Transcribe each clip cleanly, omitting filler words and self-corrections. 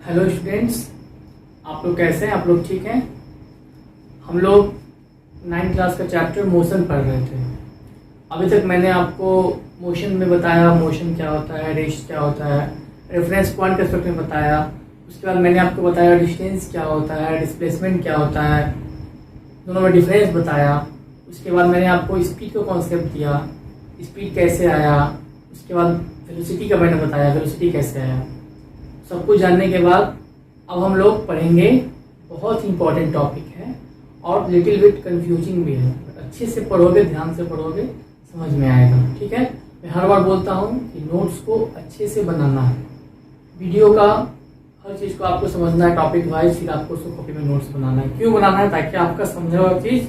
Hello students, आप लोग कैसे हैं? आप लोग ठीक हैं? हम लोग 9th क्लास का चैप्टर मोशन पढ़ रहे थे। अभी तक मैंने आपको मोशन में बताया, मोशन क्या होता है, रेस्ट क्या होता है, रेफरेंस पॉइंट के स्पेक्ट में बताया। उसके बाद मैंने आपको बताया डिस्टेंस क्या होता है, डिस्प्लेसमेंट क्या होता है, दोनों में डिफरेंस बताया। उसके बाद मैंने आपको स्पीड का कॉन्सेप्ट दिया, स्पीड कैसे आया। उसके बाद वेलोसिटी का मैंने बताया, वेलोसिटी कैसे आया। सब कुछ जानने के बाद अब हम लोग पढ़ेंगे, बहुत इंपॉर्टेंट टॉपिक है और लिटिल बिट कंफ्यूजिंग भी है। अच्छे से पढ़ोगे, ध्यान से पढ़ोगे, समझ में आएगा। ठीक है, मैं हर बार बोलता हूँ कि नोट्स को अच्छे से बनाना है। वीडियो का हर चीज़ को आपको समझना है टॉपिक वाइज, फिर आपको उसको कॉपी में नोट्स बनाना है। क्यों बनाना है? ताकि आपका समझा हुआ चीज़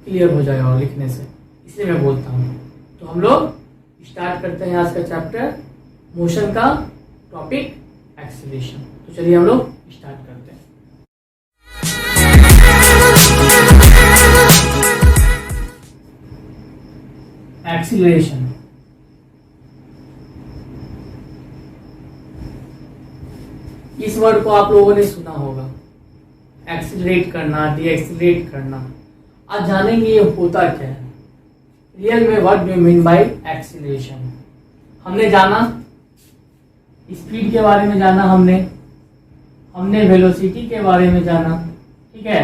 क्लियर हो जाएगा और लिखने से, इसलिए मैं बोलता हूँ। तो हम लोग स्टार्ट करते हैं आज का चैप्टर, मोशन का टॉपिक एक्सीलरेशन। तो चलिए हम लोग स्टार्ट करते हैं। एक्सीलरेशन, इस वर्ड को आप लोगों ने सुना होगा, एक्सीलरेट करना, डीएक्सीलरेट करना। आज जानेंगे ये होता क्या है रियल में। What do you mean by acceleration? हमने जाना स्पीड के बारे में, जाना हमने वेलोसिटी के बारे में जाना। ठीक है,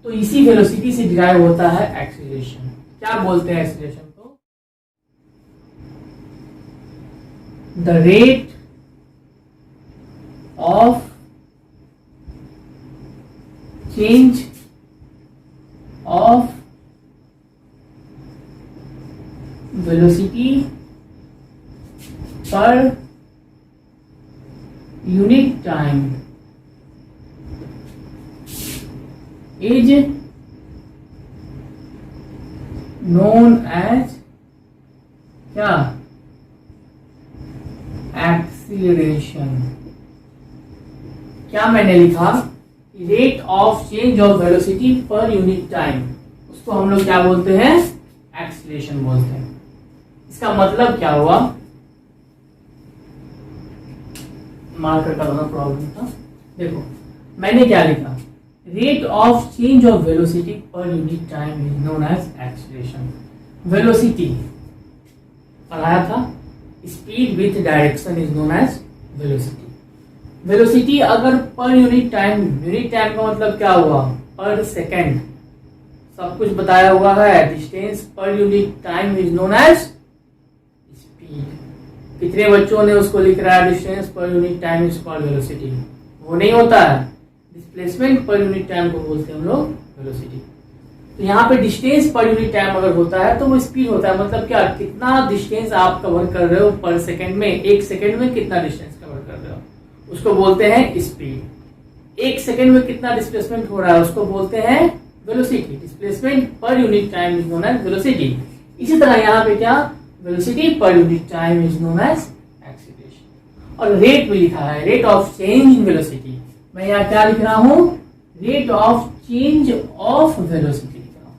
तो इसी वेलोसिटी से डिराइव होता है एक्सीलरेशन। क्या बोलते हैं एक्सीलरेशन को? The rate of change of velocity पर unit time is known as क्या? एक्सीलरेशन। क्या मैंने लिखा? Rate of change of velocity per unit time, उसको हम लोग क्या बोलते हैं? एक्सीलरेशन बोलते हैं। इसका मतलब क्या हुआ? मार्कर का थोड़ा प्रॉब्लम था। देखो मैंने क्या लिखा, rate of change of velocity per unit time is known as acceleration. Velocity पढ़ाया था, speed with direction is known as velocity. Velocity अगर पर यूनिट टाइम का मतलब क्या हुआ? पर सेकेंड, सब कुछ बताया हुआ है। Distance per unit time is known as speed. कितने बच्चों ने उसको लिख रहा है? Distance per unit time is called velocity. वो नहीं होता है, डिस्प्लेसमेंट पर यूनिट टाइम को बोलते हैं हम लोग वेलोसिटी। तो यहाँ पे डिस्टेंस पर यूनिट टाइम अगर होता है तो वो स्पीड होता है। मतलब क्या? कितना डिस्टेंस आप कवर कर रहे हो पर सेकंड में, एक सेकंड में कितना डिस्टेंस कवर कर रहे हो, उसको बोलते हैं स्पीड। एक सेकंड में कितना डिस्प्लेसमेंट हो रहा है, उसको बोलते हैं velocity. Displacement per unit time is known as velocity. इसी तरह यहाँ पे क्या? Velocity per unit time is known as acceleration. और रेट भी लिखा है, rate of change in velocity. मैं यहाँ क्या लिख रहा हूँ? Rate of change of velocity लिख रहा हूँ।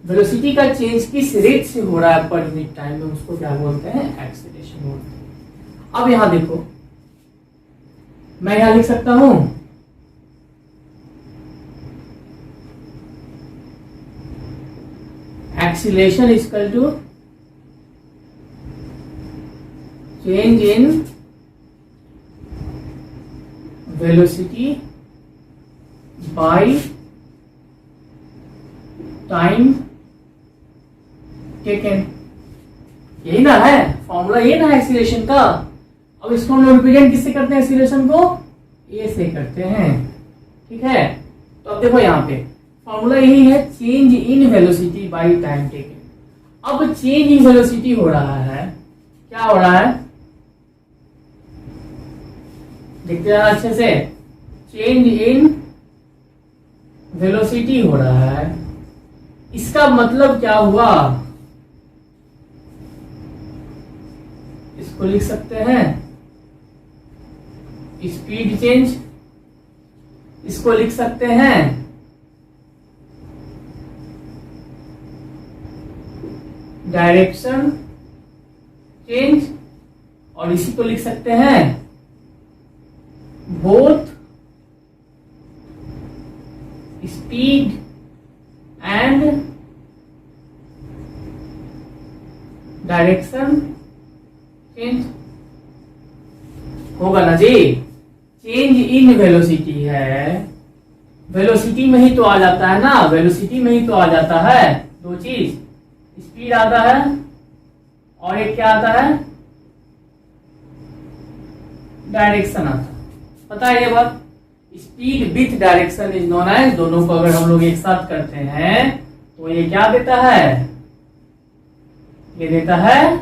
वेलोसिटी का चेंज किस रेट से हो रहा है पर यूनिट टाइम में, उसको क्या बोलते हैं? एक्सीलरेशन बोलते हैं। अब यहाँ देखो, मैं यहाँ लिख सकता हूँ acceleration is equal to change in velocity by time taken। यही ना है फॉर्मूला, ये ना है एक्सीलरेशन का। अब इसको हम लोग रिप्रेजेंट किससे करते हैं? एक्सीलरेशन को ए से करते हैं। ठीक है, तो अब देखो यहाँ पे फॉर्मूला यही है, change in velocity by time taken. अब चेंज इन वेलोसिटी हो रहा है, क्या हो रहा है? देखते हैं अच्छे से। चेंज इन वेलोसिटी हो रहा है, इसका मतलब क्या हुआ? इसको लिख सकते हैं स्पीड चेंज, इसको लिख सकते हैं डायरेक्शन चेंज, और इसी को लिख सकते हैं स्पीड एंड डायरेक्शन चेंज होगा ना जी। चेंज इन वेलोसिटी है, वेलोसिटी में ही तो आ जाता है ना, वेलोसिटी में ही तो आ जाता है दो चीज, स्पीड आता है और एक क्या आता है, डायरेक्शन आता है। पता है ये बात? Speed with direction is known as, दोनों को अगर हम लोग एक साथ करते हैं तो ये क्या देता है, ये देता है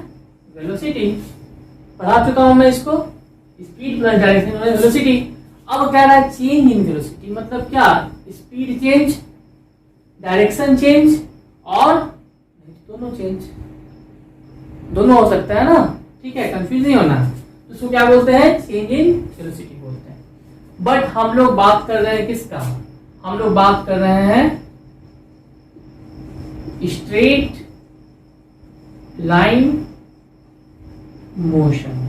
वेलोसिटी। पढ़ा चुका हूं मैं इसको, स्पीड प्लस डायरेक्शन वेलोसिटी। अब कह रहा है चेंज इन वेलोसिटी, मतलब क्या, स्पीड चेंज, डायरेक्शन चेंज और दोनों चेंज, दोनों हो सकता है ना, ठीक है, कंफ्यूज नहीं होना। तो इसको क्या बोलते हैं, चेंज इन वेलोसिटी बोलते हैं। बट हम लोग बात कर रहे हैं किसका, हम लोग बात कर रहे हैं स्ट्रेट लाइन मोशन।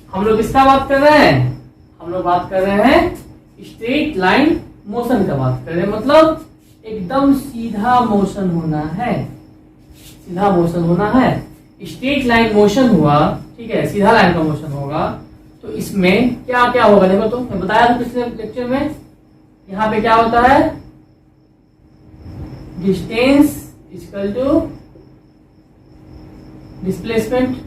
हम लोग किसका बात कर रहे हैं, हम लोग बात कर रहे हैं स्ट्रेट लाइन मोशन का बात कर रहे हैं, मतलब एकदम सीधा मोशन होना है, सीधा मोशन होना है। स्ट्रेट लाइन मोशन हुआ, ठीक है, सीधा लाइन का मोशन होगा, तो इसमें क्या क्या होगा, देखो तो मैं बताया था पिछले लेक्चर में, यहां पे क्या होता है, डिस्टेंस इक्वल टू डिस्प्लेसमेंट,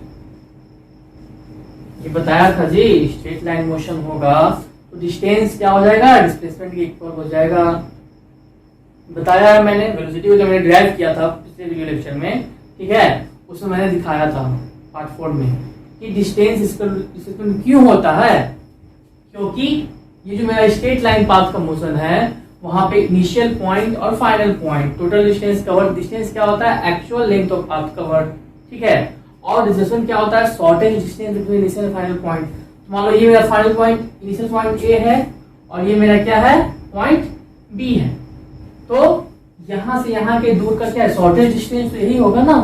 ये बताया था जी। स्ट्रेट लाइन मोशन होगा तो डिस्टेंस क्या हो जाएगा, डिस्प्लेसमेंट के इक्वल हो जाएगा। बताया है मैंने, वेलोसिटी को जब मैंने ड्राइव किया था पिछले वीडियो लेक्चर में, ठीक है, उसमें मैंने दिखाया था पार्ट 4 में कि डिस्टेंस क्यों होता है, क्योंकि ये जो मेरा स्ट्रेट लाइन पाथ का मोशन है वहां पे इनिशियल पॉइंट और final point, total distance covered, distance क्या होता है, actual length of path covered, ठीक है, और डिस्टेंस क्या होता है, shortage distance between initial and final point. तो मान लो ये मेरा final point, initial point A है और ये मेरा क्या है, पॉइंट बी है, तो यहां से यहां के दूर का क्या है, शॉर्टेज डिस्टेंस तो यही होगा ना,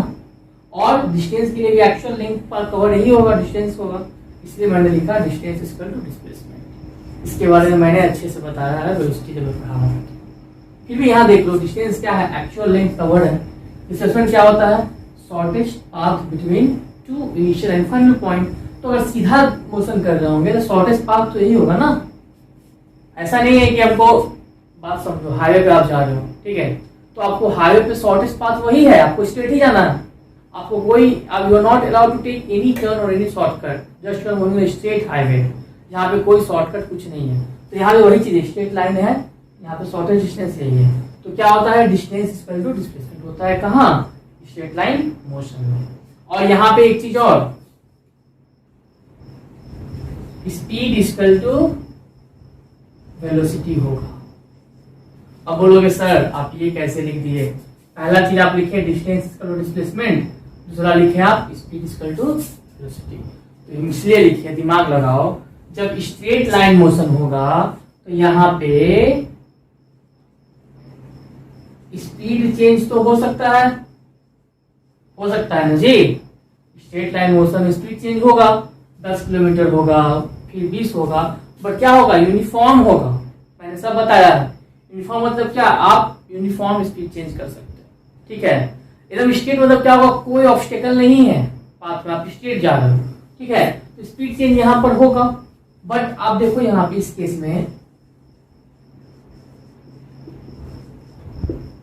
और डिस्टेंस के लिए भी एक्चुअल लेंथ पर कवर यही होगा, डिस्टेंस होगा, इसलिए मैंने लिखा डिस्टेंस इक्वल टू डिस्प्लेसमेंट। इसके बारे में मैंने अच्छे से बताया है वेलोसिटी जब पढ़ा था। फिर भी यहाँ देख लो, डिस्टेंस क्या है, एक्चुअल लेंथ कवर्ड है, डिस्प्लेसमेंट क्या होता है, shortest path between two initial and final point. तो अगर सीधा मोशन कर रहे होंगे तो शॉर्टेस्ट पाथ तो यही होगा ना, ऐसा नहीं है कि हमको, बात समझो, हाईवे पे आप जा रहे हो, ठीक है, तो आपको हाईवे पे शॉर्टेस्ट पाथ वही है, आपको स्ट्रेट ही जाना है, आपको कोई, you are not allowed to take any turn और any shortcut, just you are going straight highway, यहाँ पे कोई शॉर्टकट कुछ नहीं है। तो यहाँ पे वही चीज, स्ट्रेट लाइन है, यहाँ पे शॉर्टेस्ट डिस्टेंस यही है, तो क्या होता है, डिस्टेंस इक्वल टू डिस्प्लेसमेंट होता है कहाँ, स्ट्रेट लाइन मोशन में। और यहाँ पे एक चीज और, स्पीड इक्वल टू वेलोसिटी होगा। अब बोलोगे सर आप ये कैसे लिख दिए, पहला चीज आप लिखे डिस्टेंस इक्वल टू डिस्प्लेसमेंट, दूसरा लिखे आप स्पीड इक्वल टू वेलोसिटी। तो इसलिए लिखिए, दिमाग लगाओ, जब स्ट्रेट लाइन मोशन होगा तो यहाँ पे स्पीड चेंज तो हो सकता है, हो सकता है ना जी, straight line motion speed change होगा, 10 किलोमीटर होगा, फिर 20 होगा, बट क्या होगा, यूनिफॉर्म होगा। मैंने सब बताया है, यूनिफॉर्म मतलब क्या, आप यूनिफॉर्म स्पीड चेंज कर सकते हैं, ठीक है, एकदम स्ट्रेट मतलब क्या होगा, कोई ऑब्स्टेकल नहीं है पाथ में, आप स्ट्रेट जा रहे हो, ठीक है, तो स्पीड चेंज यहाँ पर होगा। बट आप देखो यहाँ पे इस केस में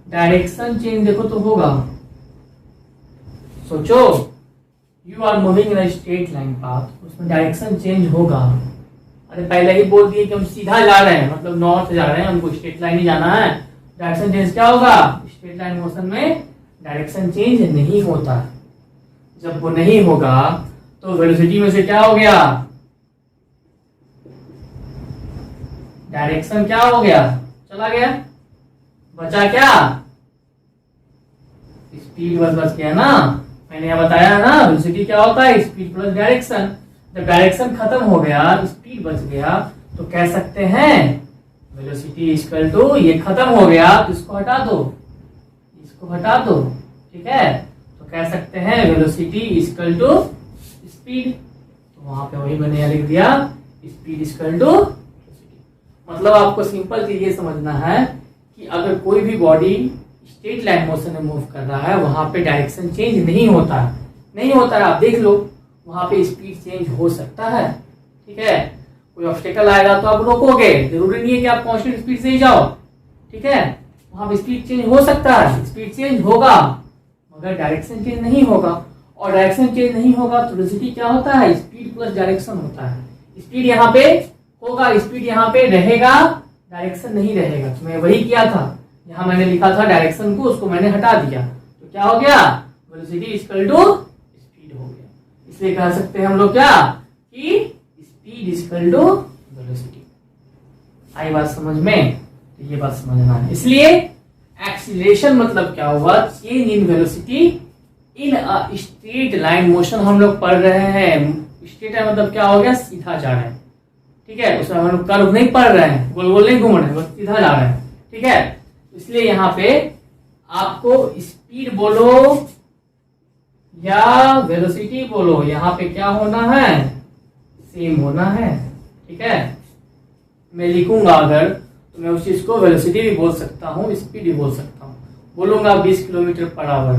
डायरेक्शन चेंज देखो तो होगा, सोचो, you are moving in straight line path, उसमें डायरेक्शन चेंज होगा। अरे पहले ही बोल दिए कि हम सीधा जा रहे हैं, मतलब नॉर्थ जा रहे हैं, हमको स्ट्रेट लाइन ही जाना है, डायरेक्शन चेंज क्या होगा, स्ट्रेट लाइन मोशन में डायरेक्शन चेंज नहीं होता। जब वो नहीं होगा तो वेलोसिटी में से क्या हो गया, डायरेक्शन क्या हो गया, चला गया, बचा क्या, स्पीड बच गया ना। मैंने यह बताया ना, वेलोसिटी क्या होता है, स्पीड प्लस डायरेक्शन। जब डायरेक्शन खत्म हो गया, स्पीड बच गया, तो कह सकते हैं वेलोसिटी इक्वल टू, ये खत्म हो गया तो इसको हटा दो, इसको हटा दो, ठीक है, तो कह सकते हैं वेलोसिटी इक्वल टू स्पीड। तो वहां पे वही मैंने लिख दिया, स्पीड इक्वल टू वेलोसिटी। मतलब आपको सिंपल चीज ये समझना है कि अगर कोई भी बॉडी स्ट्रेट लाइन मोशन में मूव कर रहा है वहां पे डायरेक्शन चेंज नहीं होता है, नहीं होता है। आप देख लो वहां पे स्पीड चेंज हो सकता है, ठीक है। कोई ऑब्स्टेकल आएगा तो आप रोकोगे, जरूरी नहीं है कि आप कांस्टेंट स्पीड से ही जाओ, ठीक है। वहां पे स्पीड चेंज हो सकता है, स्पीड चेंज होगा मगर डायरेक्शन चेंज नहीं होगा, और डायरेक्शन चेंज नहीं होगा तो वेलोसिटी क्या होता है, स्पीड प्लस डायरेक्शन होता है। स्पीड यहाँ पे होगा, स्पीड यहाँ पे रहेगा, डायरेक्शन नहीं रहेगा। तो मैं वही किया था, यहाँ मैंने लिखा था डायरेक्शन को, उसको मैंने हटा दिया तो क्या हो गया, वेलोसिटी इक्वल टू स्पीड हो गया। इसलिए कह सकते हैं हम लोग क्या कि स्पीड इक्वल टू वेलोसिटी। आई बात समझ में, तो ये बात समझना है। इसलिए एक्सीलरेशन मतलब क्या हुआ, change in velocity in a straight line motion हम लोग पढ़ रहे हैं। स्ट्रेट लाइन मतलब क्या हो गया, सीधा जा रहे हैं, ठीक है। उसमें हम लोग कर्व नहीं पढ़ रहे हैं, गोल गोल नहीं घूम रहे हैं, बस सीधा जा रहे हैं, ठीक है। इसलिए यहाँ पे आपको स्पीड बोलो या वेलोसिटी बोलो, यहाँ पे क्या होना है, सेम होना है, ठीक है। मैं लिखूंगा अगर तो मैं उस चीज को वेलोसिटी भी बोल सकता हूँ, स्पीड भी बोल सकता हूँ। बोलूंगा 20 किलोमीटर पर आवर,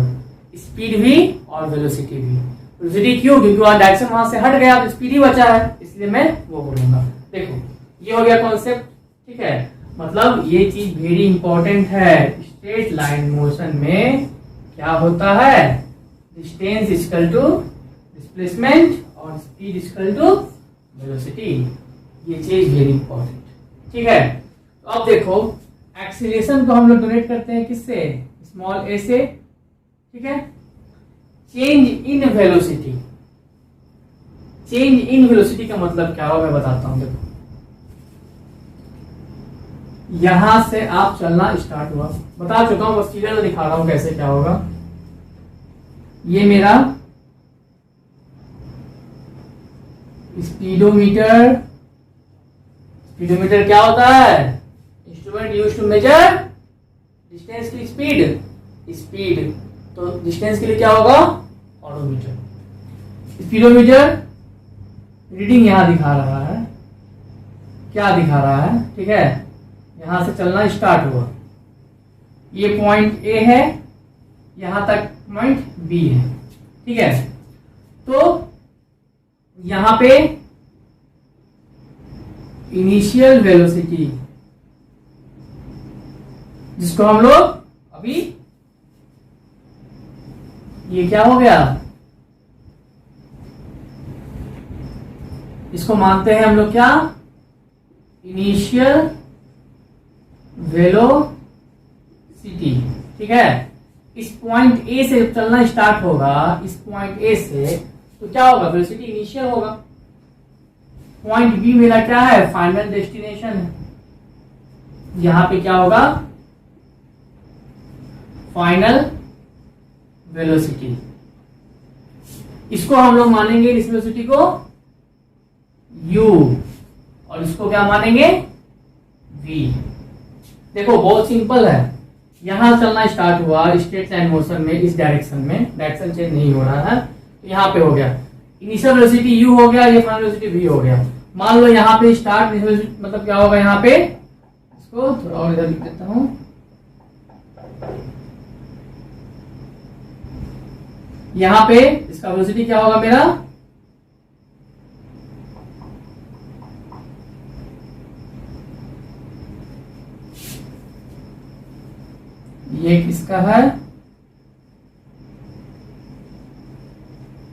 स्पीड भी और वेलोसिटी भी। वेलोसिटी क्यों, क्योंकि वहां डायरेक्शन वहां से हट गया तो स्पीड ही बचा है, इसलिए मैं वो बोलूंगा। देखो ये हो गया कॉन्सेप्ट, ठीक है। मतलब ये चीज वेरी इंपॉर्टेंट है। स्ट्रेट लाइन मोशन में क्या होता है, डिस्टेंस इक्वल टू डिस्प्लेसमेंट और स्पीड इक्वल टू वेलोसिटी। ये चीज वेरी इंपॉर्टेंट, ठीक है। तो अब देखो एक्सीलरेशन को हम लोग डोनेट करते हैं किससे, स्मॉल ए से, ठीक है। Change in velocity, change in velocity का मतलब क्या होगा मैं बताता हूं। देखो यहां से आप चलना स्टार्ट हुआ, बता चुका हूं, बस क्लियर दिखा रहा हूं कैसे क्या होगा। ये मेरा स्पीडोमीटर, स्पीडोमीटर क्या होता है, instrument used to measure distance की स्पीड, स्पीड तो डिस्टेंस के लिए क्या होगा, ऑडोमीटर। स्पीडोमीटर रीडिंग यहां दिखा रहा है, क्या दिखा रहा है, ठीक है। यहां से चलना स्टार्ट हुआ, ये पॉइंट ए है, यहां तक पॉइंट बी है, ठीक है। तो यहां पे इनिशियल वेलोसिटी जिसको हम लोग अभी, ये क्या हो गया, इसको मानते हैं हम लोग क्या, इनिशियल वेलोसिटी, ठीक है। इस पॉइंट ए से चलना स्टार्ट होगा, इस पॉइंट ए से, तो क्या होगा, वेलोसिटी इनिशियल होगा। पॉइंट बी मेरा क्या है, फाइनल डेस्टिनेशन है। यहां पे क्या होगा, फाइनल वेलोसिटी। इसको हम लोग मानेंगे, इस वेलोसिटी को u, और इसको क्या मानेंगे, v। देखो बहुत सिंपल है, यहां चलना स्टार्ट हुआ स्ट्रेट लाइन मोशन में, इस डायरेक्शन में, डायरेक्शन चेंज नहीं हो रहा है, तो यहाँ पे हो गया इनिशियल वेलोसिटी u हो गया, ये फाइनल वेलोसिटी v हो गया। मान लो यहाँ पे स्टार्ट मतलब क्या होगा, यहाँ पे इसको थोड़ा और इधर लिख देता हूं, यहां पे इसका वेलोसिटी क्या होगा मेरा, ये किसका है,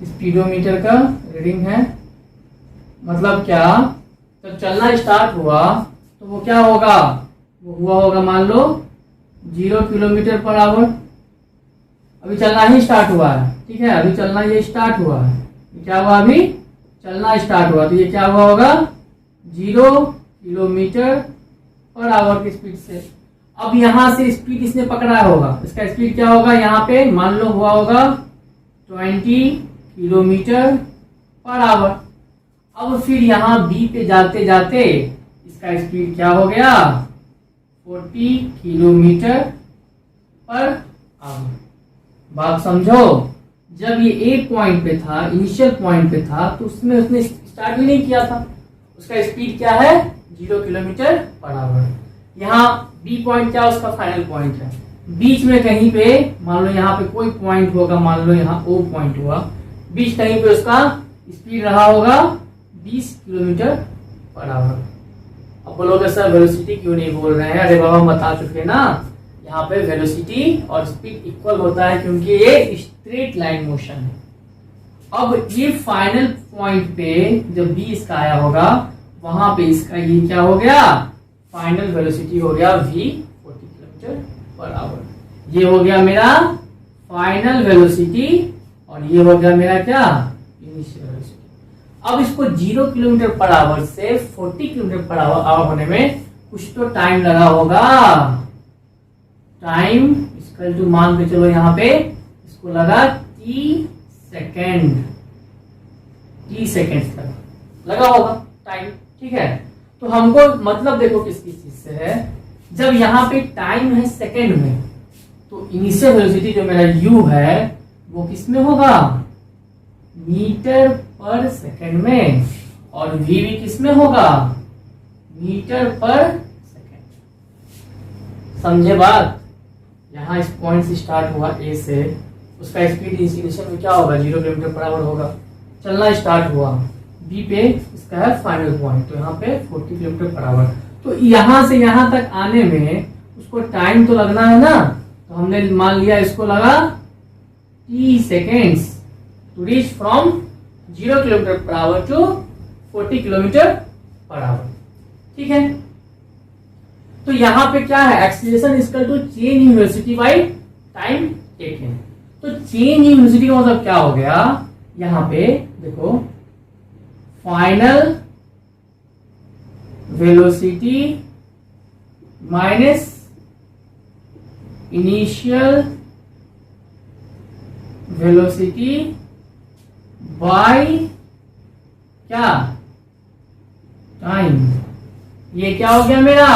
स्पीडोमीटर का रीडिंग है। मतलब क्या, जब चलना स्टार्ट हुआ तो वो क्या होगा, वो हुआ होगा मान लो 0 किलोमीटर पर आवर। अभी चलना ही स्टार्ट हुआ है, ठीक है, अभी चलना ये स्टार्ट हुआ है, क्या हुआ, अभी चलना स्टार्ट हुआ, तो ये क्या हुआ होगा, 0 किलोमीटर पर आवर की स्पीड से। अब यहां से स्पीड इसने पकड़ा होगा, इसका स्पीड क्या होगा, यहाँ पे मान लो हुआ होगा 20 किलोमीटर पर आवर। अब फिर यहाँ बी पे जाते जाते इसका स्पीड क्या हो गया, 40 किलोमीटर पर आवर। बात समझो, जब ये एक पॉइंट पे था, इनिशियल पॉइंट पे था, तो उसमें उसने स्टार्ट भी नहीं किया था, उसका स्पीड क्या है, 0 किलोमीटर पर आवर। यहाँ बी पॉइंट क्या उसका फाइनल पॉइंट है, बीच में कहीं पे मान लो यहाँ पे कोई पॉइंट होगा, मान लो यहाँ ओ पॉइंट हुआ, बीच कहीं पे उसका स्पीड रहा होगा 20 किलोमीटर पर आवर। अब बोलोगे सर वेलोसिटी क्यों नहीं बोल रहे हैं, अरे बाबा हम बता चुके ना, यहाँ पे वेलोसिटी और स्पीड इक्वल होता है क्योंकि ये स्ट्रेट लाइन मोशन है। अब ये फाइनल पॉइंट पे जब बी इसका आया होगा, वहां पे इसका ये क्या हो गया, फाइनल वेलोसिटी हो गया v 40 किलोमीटर पर आवर। ये हो गया मेरा फाइनल वेलोसिटी और ये हो गया मेरा क्या, इनिशियल वेलोसिटी। अब इसको 0 किलोमीटर पर आवर से 40 किलोमीटर पर आवर होने में कुछ तो टाइम लगा होगा। टाइम इक्वल टू मान के चलो यहाँ पे इसको लगा t सेकेंड, t सेकेंड लगा होगा टाइम, ठीक है। तो हमको मतलब देखो किस चीज से है, जब यहाँ पे टाइम है सेकेंड में, तो इनिशियल वेलोसिटी जो मेरा u है वो किस में होगा, मीटर पर सेकेंड में, और v भी किस में होगा, मीटर पर सेकेंड। समझे बात, यहाँ इस पॉइंट से स्टार्ट हुआ a से, उसका स्पीड इनिशियल में क्या होगा 0 किलोमीटर पर आवर होगा, चलना स्टार्ट हुआ, बी पे इसका है फाइनल पॉइंट, तो यहाँ पे 40 किलोमीटर पर आवर। तो यहाँ से यहाँ तक आने में उसको टाइम तो लगना है ना, तो हमने मान लिया इसको लगा t seconds to reach from 0 kilometre per hour to 40 kilometre per hour, ठीक है। तो यहाँ पे क्या है, acceleration equal to change in velocity by time taken. तो चेंज इन वेलोसिटी का मतलब क्या हो गया, यहाँ पे देखो final velocity minus initial velocity by क्या, टाइम। ये क्या हो गया मेरा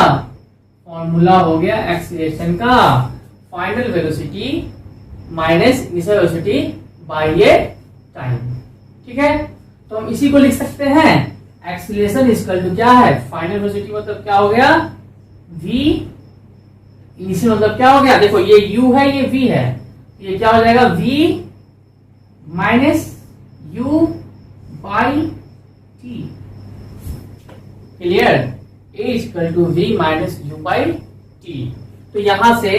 फॉर्मूला हो गया एक्सीलरेशन का, final velocity minus initial velocity bye ये टाइम, ठीक है। तो हम इसी को लिख सकते हैं, एक्सीलरेशन इक्वल टू क्या है, फाइनल वेलोसिटी मतलब क्या हो गया v, इनिशियल मतलब क्या हो गया, देखो ये u है ये v है, ये क्या हो जाएगा v minus u by t, clear, a equal to v minus u by t। तो यहां से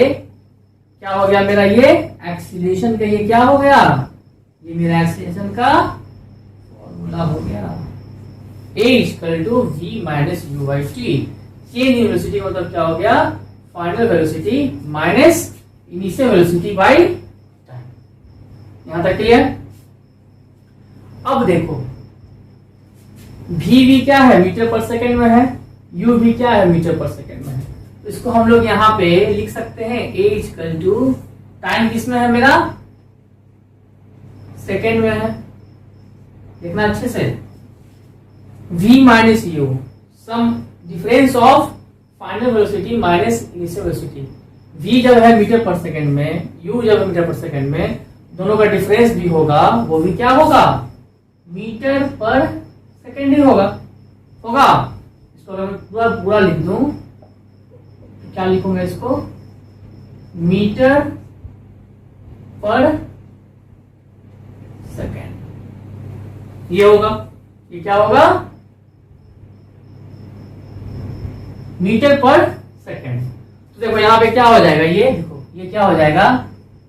क्या हो गया मेरा, ये एक्सीलरेशन का ये क्या हो गया, ये मेरा एक्सीलरेशन का फॉर्मूला हो गया, a equal to v minus u by t। Change in velocity मतलब क्या हो गया, final velocity minus initial velocity by time. यहां तक क्लियर। अब देखो v भी क्या है, मीटर पर सेकेंड में है, u भी क्या है, मीटर पर सेकेंड में है। तो इसको हम लोग यहाँ पे लिख सकते हैं a इक्वल टू, टाइम किसमें है मेरा, सेकेंड में है, देखना अच्छे से, v minus u, some difference of final velocity minus initial velocity. v जब है मीटर पर सेकेंड में, u जब है मीटर पर सेकेंड में, दोनों का डिफरेंस भी होगा, वो भी क्या होगा, मीटर पर सेकेंड ही होगा। इसको अगर मैं पूरा पूरा लिख दूं तो क्या लिखूंगा इसको, मीटर पर सेकेंड, ये होगा, ये क्या होगा, मीटर पर सेकेंड। तो देखो यहाँ पे क्या हो जाएगा, ये देखो ये क्या हो जाएगा,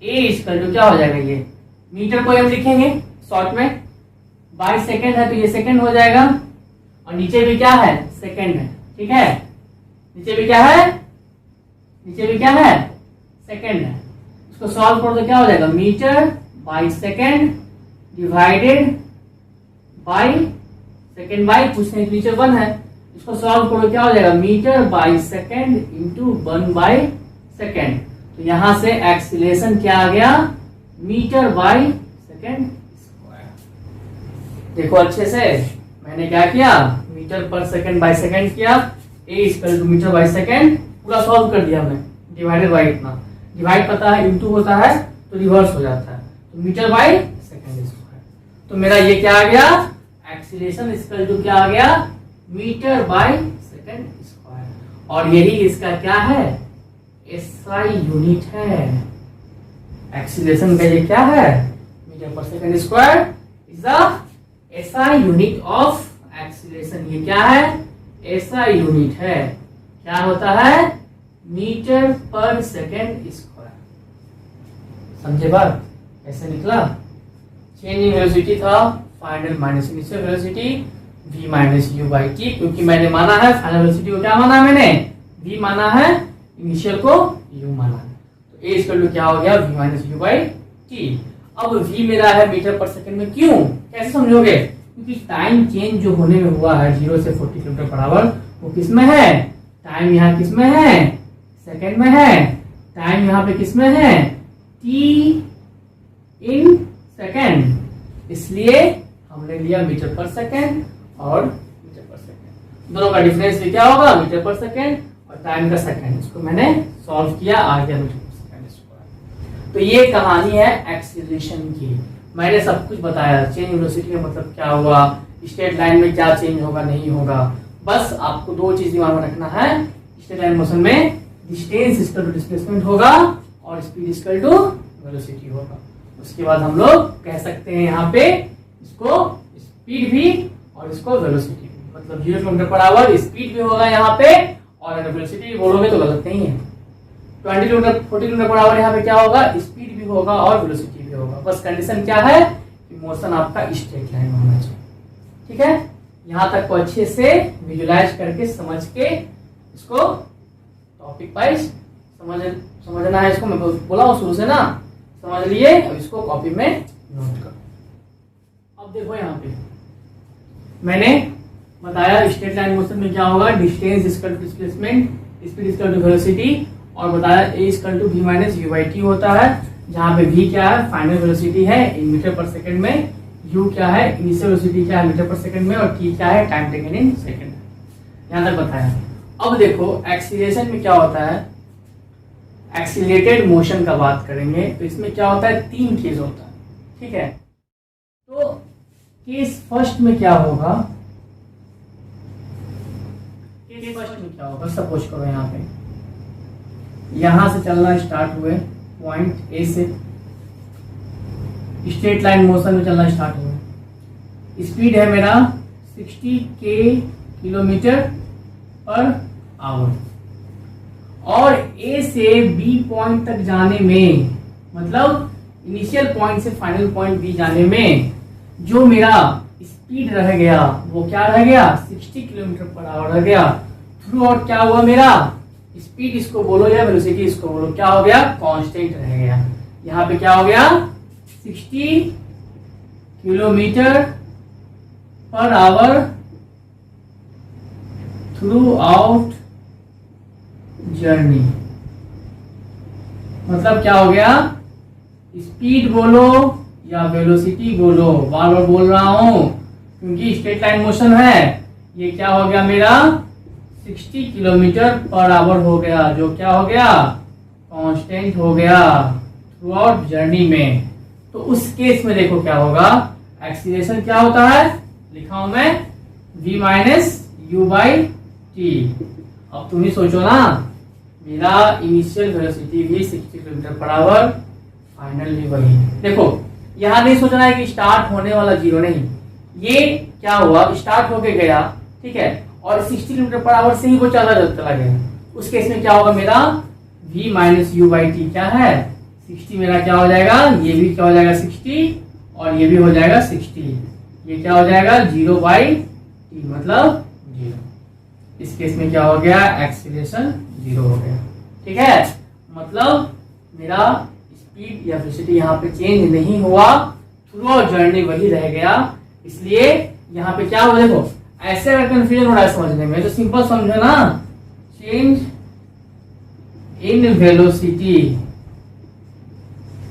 a इक्वल टू क्या हो जाएगा, ये मीटर को हम लिखेंगे शॉर्ट में, बाई सेकेंड है तो ये सेकेंड हो जाएगा, और नीचे भी क्या है, सेकेंड है, ठीक है, नीचे भी क्या है, नीचे भी क्या है, सेकेंड है। इसको सॉल्व करो तो क्या हो जाएगा, metre by second divided by second by कुछ नहीं, नीचे 1 है, इसको सॉल्व करो क्या हो जाएगा, metre by second into 1 by second. तो यहां से एक्सीलरेशन क्या आ गया, मीटर बाई सेकेंड स्क्वायर। देखो अच्छे से मैंने क्या किया, metre per second by second किया, a equal to metre by second, पूरा सॉल्व कर दिया मैं, डिवाइडेड बाई इतना, डिवाइड पता है इंटू होता है तो रिवर्स हो जाता है, तो मीटर बाई सेकेंड स्क्वायर। तो मेरा ये क्या आ गया, एक्सीलरेशन इक्वल टू क्या आ गया, मीटर बाई सेकेंड स्क्वायर। और यही इसका क्या है, एसआई यूनिट है। एक्सीलरेशन का ये क्या है, metre per second square is the SI unit of acceleration. ये क्या है, एसआई यूनिट है। क्या होता है, मीटर पर सेकंड स्क्वायर। समझे बात, ऐसे निकला। चेंज इन वेलोसिटी था final minus initial velocity v minus u by T, क्योंकि मैंने माना है फाइनल वेलोसिटी को क्या माना है, मैंने v माना है, इनिशियल को u माना है। तो a इक्वल टू क्या हो गया, v minus u by T. अब v मेरा है मीटर पर सेकंड में, क्यों, कैसे समझोगे, क्योंकि टाइम चेंज जो होने में हुआ है 0 से 40 किलोमीटर पर आवर, वो किस में है, टाइम यहाँ किस में है, सेकंड में है। टाइम यहाँ पे किस में है, t इन सेकंड, इसलिए हमने लिया मीटर पर सेकंड और मीटर पर सेकंड, दोनों का डिफरेंस क्या होगा, मीटर पर सेकंड और टाइम का सेकंड। इसको मैंने सॉल्व किया, आ गया मीटर पर सेकंड स्क्वायर। तो ये कहानी है एक्सीलरेशन की। मैंने सब कुछ बताया, चेंज वेलोसिटी का मतलब क्या हुआ, स्ट्रेट लाइन में क्या चेंज होगा नहीं होगा। बस आपको दो चीज दिमाग में रखना है, स्ट्रेट लाइन मोशन में डिस्टेंस इक्वल टू डिस्प्लेसमेंट होगा और स्पीड इक्वल टू वेलोसिटी होगा। उसके बाद हम लोग कह सकते हैं यहाँ पे इसको स्पीड भी और इसको वेलोसिटी भी, मतलब 0 किलोमीटर पर आवर स्पीड भी होगा यहाँ पे, और अगर वेलोसिटी भी बोलोगे तो गलत नहीं है। 20 किलोमीटर 40 किलोमीटर पर आवर यहाँ पे क्या होगा, स्पीड भी होगा और वेलोसिटी भी होगा। बस कंडीशन क्या है कि मोशन आपका स्ट्रेट लाइन होना चाहिए। ठीक है, यहाँ तक को अच्छे से विजुलाइज करके समझ के इसको टॉपिक वाइज समझना है। इसको मैं बोला हूँ शुरू से ना, समझ लिए। अब इसको कॉपी में नोट करो। अब देखो यहाँ पे मैंने बताया स्ट्रेट लाइन मोशन में क्या होगा, distance equal to displacement, speed equal to velocity, और बताया a equal to v minus u by t होता है, जहाँ पे v क्या है, फाइनल वेलोसिटी है इन मीटर पर सेकंड में, u क्या है, इनिशियल वेलोसिटी क्या है मीटर पर सेकंड में, और t क्या है, टाइम टेकन इन सेकंड। यहाँ तक बताया। अब देखो एक्सीलरेशन में क्या होता है, एक्सीलरेटेड मोशन का बात करेंगे तो इसमें क्या होता है, 3 केस होता है। ठीक है, तो केस फर्स्ट में क्या होगा, केस फर्स्ट में क्या होगा, सपोज करो यहाँ पे यहां से चलना स्टार्ट हुए पॉइंट ए से, स्ट्रेट लाइन मोशन में चलना स्टार्ट हुए, स्पीड है मेरा 60 किलोमीटर पर आवर, और ए से बी पॉइंट तक जाने में, मतलब इनिशियल पॉइंट से फाइनल पॉइंट बी जाने में जो मेरा स्पीड रह गया वो क्या रह गया, 60 किलोमीटर पर आवर रह गया। थ्रू आउट क्या हुआ मेरा, स्पीड इसको बोलो या वेलोसिटी इसको बोलो, क्या हो गया, कांस्टेंट रह गया। यहाँ पे क्या हो गया, 60 kilometre per our through out journey, मतलब क्या हो गया, स्पीड बोलो या वेलोसिटी बोलो, बार बार बोल रहा हूं क्योंकि स्ट्रेट लाइन मोशन है। ये क्या हो गया मेरा, 60 किलोमीटर पर आवर हो गया, जो क्या हो गया, कांस्टेंट हो गया थ्रू आउट जर्नी में। तो उस केस में देखो क्या होगा, एक्सीलरेशन क्या होता है, लिखा हूं मैं v minus u by T. अब तुम ही सोचो ना, मेरा इनिशियल वेलोसिटी भी 60 किलोमीटर पर आवर, फाइनल भी वही। देखो यहां नहीं सोचना है कि स्टार्ट होने वाला 0 नहीं, ये क्या हुआ, स्टार्ट होके गया, ठीक है, और 60 किलोमीटर पर आवर से ही वो चला गया। उस केस में क्या होगा मेरा, v minus u by T क्या है, 60 मेरा क्या हो जाएगा, ये भी क्या हो जाएगा 60 और ये भी हो जाएगा 60, ये क्या हो जाएगा 0 बाई टी मतलब 0। इस केस में क्या हो गया, एक्सीलरेशन 0 हो गया। ठीक है, मतलब मेरा स्पीड या वेलोसिटी यहाँ पे चेंज नहीं हुआ, थ्रू आउट जर्नी वही रह गया। इसलिए यहाँ पे क्या हुआ, देखो ऐसे अगर कंफ्यूजन हो रहा है समझने में तो सिंपल समझो ना, चेंज इन वेलोसिटी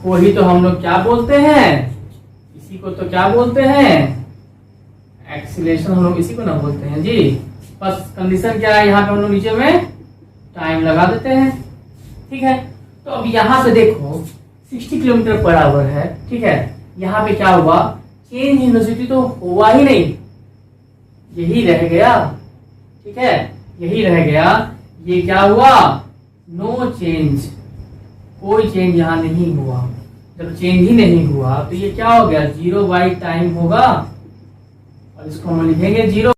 को ही तो हम लोग क्या बोलते हैं, इसी को तो क्या बोलते हैं, एक्सीलरेशन हम लोग इसी को ना बोलते हैं जी। बस कंडीशन क्या है, यहाँ पे हम लोग नीचे में टाइम लगा देते हैं। ठीक है, तो अब यहाँ से देखो 60 किलोमीटर पर आवर है, ठीक है, यहाँ पे क्या हुआ, चेंज इन वेलोसिटी तो हुआ ही नहीं, यही रह गया। ठीक है, यही रह गया, ये क्या हुआ, नो चेंज, कोई चेंज यहाँ नहीं हुआ। जब चेंज ही नहीं हुआ तो ये क्या हो गया, 0/टाइम होगा, और इसको हम लिखेंगे 0,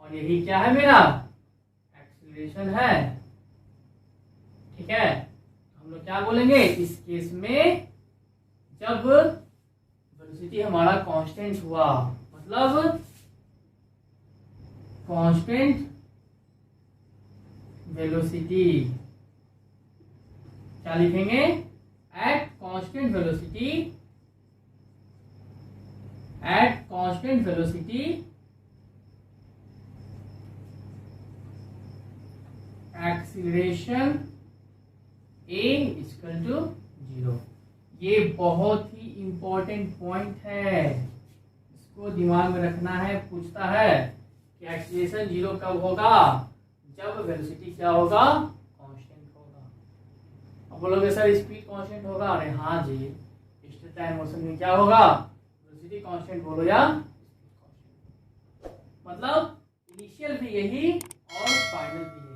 और यही क्या है मेरा एक्सीलरेशन है। ठीक है, हम लोग क्या बोलेंगे इस केस में, जब वेलोसिटी हमारा कांस्टेंट हुआ, मतलब कांस्टेंट वेलोसिटी, क्या लिखेंगे, at constant velocity, at constant velocity acceleration a equal to 0। ये बहुत ही इंपॉर्टेंट पॉइंट है, इसको दिमाग में रखना है। पूछता है कि एक्सीलरेशन 0 कब होगा, जब वेलोसिटी क्या होगा, कांस्टेंट होगा। अब बोलोगे सर स्पीड कांस्टेंट होगा, अरे हाँ जी, स्टेट टाइम मोशन में क्या होगा, वेलोसिटी कांस्टेंट बोलो या स्पीड कांस्टेंट, मतलब इनिशियल भी यही और फाइनल भी यही।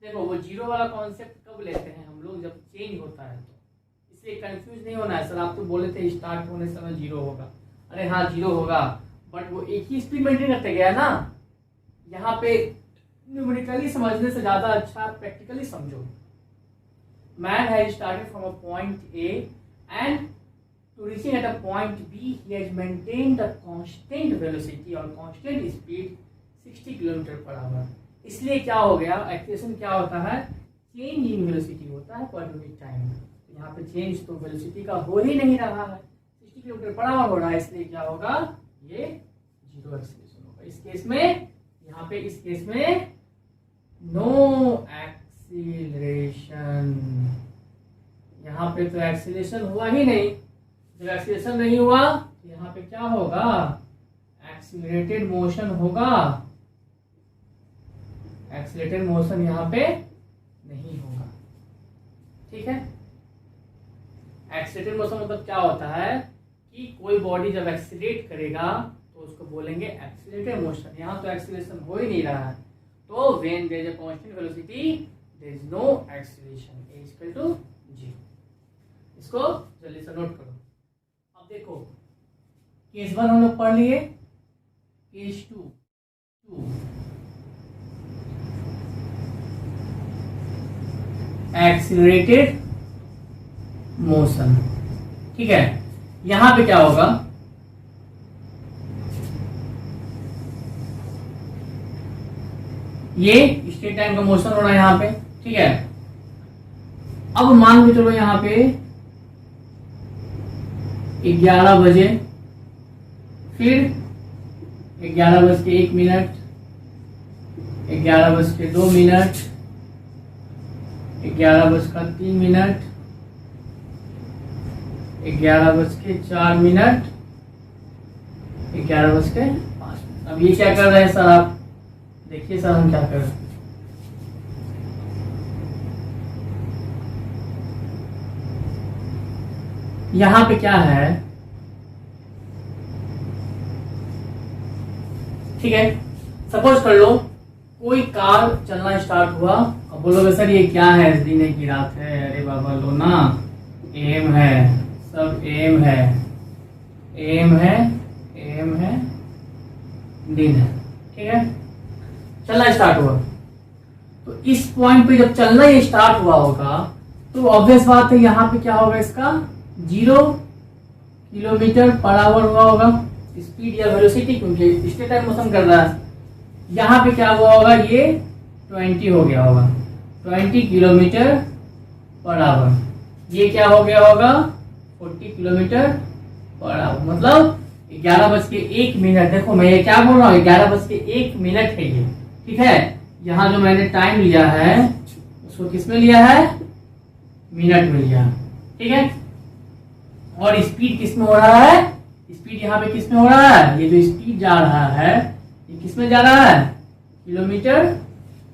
देखो वो 0 वाला कॉन्सेप्ट कब लेते हैं हम लोग, जब चेंज होता है, तो इसलिए कंफ्यूज नहीं होना है। सर आप तो बोले थे स्टार्ट होने समय 0 होगा, अरे हाँ 0 होगा, बट वो एक ही स्पीड मेंटेन करते गया ना। यहाँ पे न्यूमेरिकली समझने से ज्यादा अच्छा प्रैक्टिकली समझो। Man has started from a point A and to reaching at a point B he has maintained the constant velocity और constant speed 60 kilometre per hour. इसलिए क्या हो गया, एक्सीलरेशन क्या होता है, चेंज इन वेलोसिटी होता है पर यूनिट टाइम। तो यहाँ पे चेंज तो वेलोसिटी का हो ही नहीं रहा है, 60 किलोमीटर पर आवर हो रहा है, इसलिए क्या होगा, ये 0 एक्सीलरेशन होगा। इस केस में, यहाँ पे इस केस में नो एक्सीलरेशन, यहाँ पे तो एक्सीलरेशन हुआ ही नहीं। जब एक्सीलरेशन नहीं हुआ तो यहाँ पे क्या होगा, एक्सीलरेटेड मोशन होगा, एक्सीलरेटेड मोशन यहाँ पे नहीं होगा। ठीक है, एक्सीलरेटेड मोशन मतलब क्या होता है कि कोई बॉडी जब एक्सीलरेट करेगा तो उसको बोलेंगे एक्सीलरेटेड मोशन। यहाँ तो एक्सीलरेशन हो ही नहीं रहा है, तो when there is a constant velocity there is no acceleration, a equal to 0। इसको जल्दी से नोट करो। अब देखो केस 1 हम लोग पढ़ लिए, केस 2 एक्सीलरेटेड मोशन। ठीक है, यहां पे क्या होगा, ये स्टेट टाइम का मोशन हो रहा है यहां पे। ठीक है, अब मान के चलो यहां पे 11 बजे, फिर 11:01, 11:02, 11:03, 11:04, 11:05। अब ये क्या कर रहे हैं सर, आप देखिए सर हम क्या कर रहे हैं। यहां पे क्या है, ठीक है, सपोज कर लो कोई कार चलना स्टार्ट हुआ। अब बोलोगे सर ये क्या है, दिन की रात है, अरे बाबा लो ना, एम है, सब एम है, एम है, एम है, दिन है। ठीक है, चलना स्टार्ट हुआ, तो इस पॉइंट पे जब चलना ये स्टार्ट हुआ होगा तो ऑब्वियस बात है यहाँ पे क्या होगा, इसका 0 किलोमीटर पर आवर हुआ होगा स्पीड या वेलोसिटी, क्योंकि स्टेट टाइम मोशन कर रहा है। यहाँ पे क्या हुआ होगा, ये 20 हो गया होगा, 20 किलोमीटर पर आवर। ये क्या हो गया होगा, 40 किलोमीटर पर आवर, मतलब 11:01। देखो मैं ये क्या बोल रहा हूँ, 11:01 है ये। ठीक है, यहाँ जो मैंने टाइम लिया है उसको किस में लिया है, मिनट में लिया। ठीक है, और स्पीड किस में हो रहा है, स्पीड यहाँ पे किस में हो रहा है, ये जो स्पीड जा रहा है ये किस में जा रहा है, किलोमीटर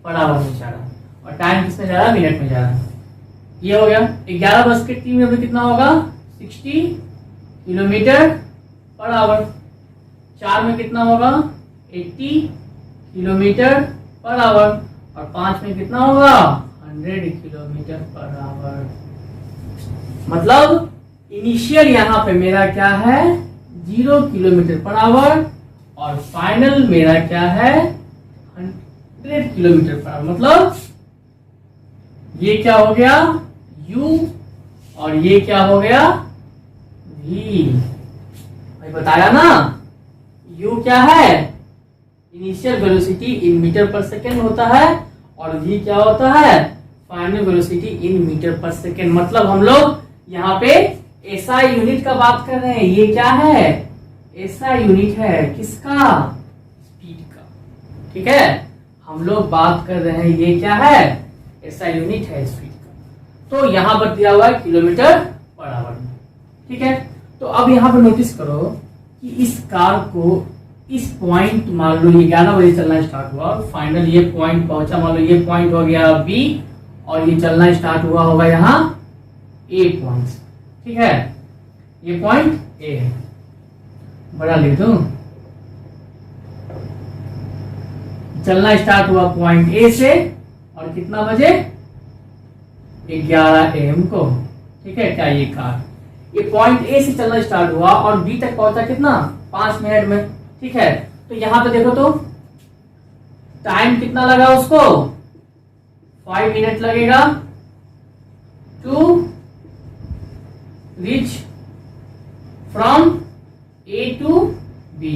पर आवर में जा रहा है, और टाइम किस में जा रहा है, मिनट में जा रहा है। ये हो गया 11:03 में कितना होगा, 60 किलोमीटर पर आवर। 4 में कितना होगा, 80 किलोमीटर पर आवर। और 5 में कितना होगा 100 किलोमीटर पर आवर। मतलब इनिशियल यहाँ पे मेरा क्या है 0 किलोमीटर पर आवर और फाइनल मेरा क्या है 100 किलोमीटर पर आवर। मतलब ये क्या हो गया u और ये क्या हो गया v। भाई बताया ना u क्या है initial velocity in metre per second होता है और v क्या होता है final velocity in metre per second. मतलब हम लोग यहाँ पे SI यूनिट का बात कर रहे हैं। ये क्या है SI यूनिट है किसका स्पीड का। ठीक है हम लोग बात कर रहे हैं ये क्या है SI यूनिट है स्पीड का। तो यहाँ पर दिया हुआ है किलोमीटर पर आवर में। ठीक है तो अब यहाँ पर नोटिस करो कि इस कार को इस पॉइंट मान लो ये 11 बजे चलना स्टार्ट हुआ और फाइनल ये पॉइंट पहुंचा। मान लो ये पॉइंट हो गया B और ये चलना स्टार्ट हुआ होगा यहाँ A पॉइंट। ठीक है ये पॉइंट A है। बड़ा लिख दूं चलना स्टार्ट हुआ पॉइंट A से और कितना बजे 11 AM को। ठीक है क्या ये कार ये पॉइंट A से चलना स्टार्ट हुआ और B तक पहुंचा कितना 5 मिनट में। ठीक है तो यहां पे देखो तो टाइम कितना लगा उसको 5 मिनट लगेगा to reach from A to B।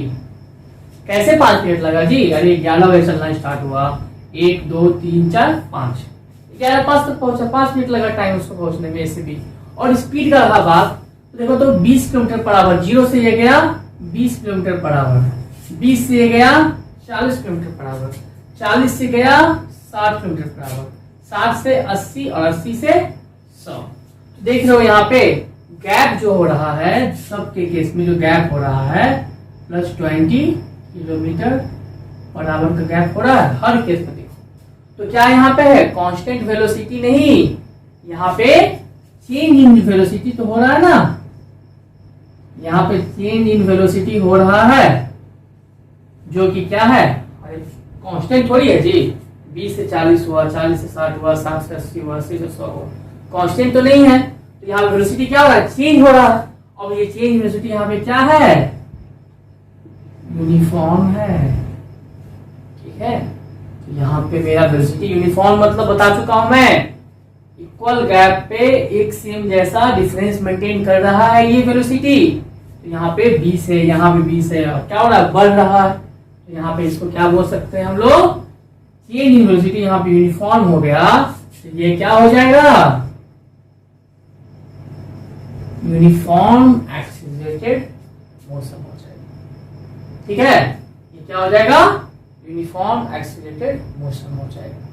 कैसे 5 मिनट लगा जी अरे 11 बजे चलना स्टार्ट हुआ 1 2 3 4 5 11 5 तक पहुंचा 5 मिनट लगा टाइम उसको पहुंचने में A से B। और स्पीड का रहा बात तो देखो तो 20 किलोमीटर पर आवर। 0 से ये गया 20 किलोमीटर पर आवर 20 से ये गया 40 किलोमीटर पर आवर 40 से गया 60 किलोमीटर पर आवर 60 से 80 और 80 से 100। तो देख रहे हो यहाँ पे गैप जो हो रहा है सबके केस में जो गैप हो रहा है +20 किलोमीटर पर आवर का गैप हो रहा है हर केस में। देखो तो क्या यहाँ पे है कांस्टेंट वेलोसिटी नहीं यहाँ पे चेंज इन वेलोसिटी तो हो रहा है ना। यहाँ पे चेंज इन वेलोसिटी हो रहा है जो कि क्या है अरे कांस्टेंट थोड़ी है जी 20 से 40 हुआ 40 से 60 हुआ 60 से 80 हुआ 80 से 100 हुआ कांस्टेंट तो नहीं है। तो यहाँ वेलोसिटी क्या हो रहा है चेंज हो रहा है। अब ये चेंज वेलोसिटी यहाँ पे क्या है यूनिफॉर्म है। ठीक है तो यहाँ पे मेरा वेलोसिटी यूनिफॉर्म मतलब बता चुका हूं मैं इक्वल गैप पे एक सेम जैसा डिफरेंस मेंटेन कर रहा है ये वेलोसिटी। तो यहाँ पे 20 है यहाँ पे 20 है और क्या हो रहा है बढ़ रहा है। तो यहाँ पे इसको क्या बोल सकते हैं हम लोग चेंज इन वेलोसिटी यहाँ पे यूनिफॉर्म हो गया। तो ये क्या हो जाएगा यूनिफॉर्म एक्सीलरेटेड मोशन हो जाएगा। ठीक है ये क्या हो जाएगा यूनिफॉर्म एक्सीलरेटेड मोशन हो जाएगा।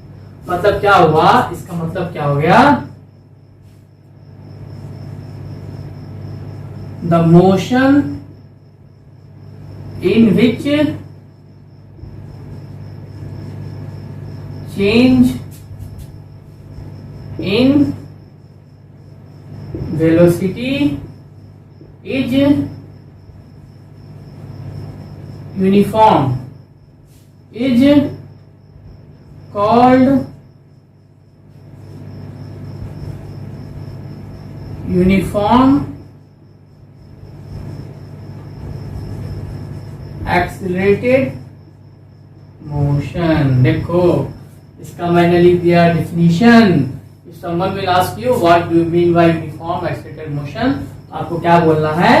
मतलब क्या हुआ इसका मतलब क्या हो गया the motion in which change in velocity is uniform is called uniform accelerated motion। देखो इसका मैंने लिख दिया definition. If someone will ask you what do you mean by uniform accelerated motion आपको क्या बोलना है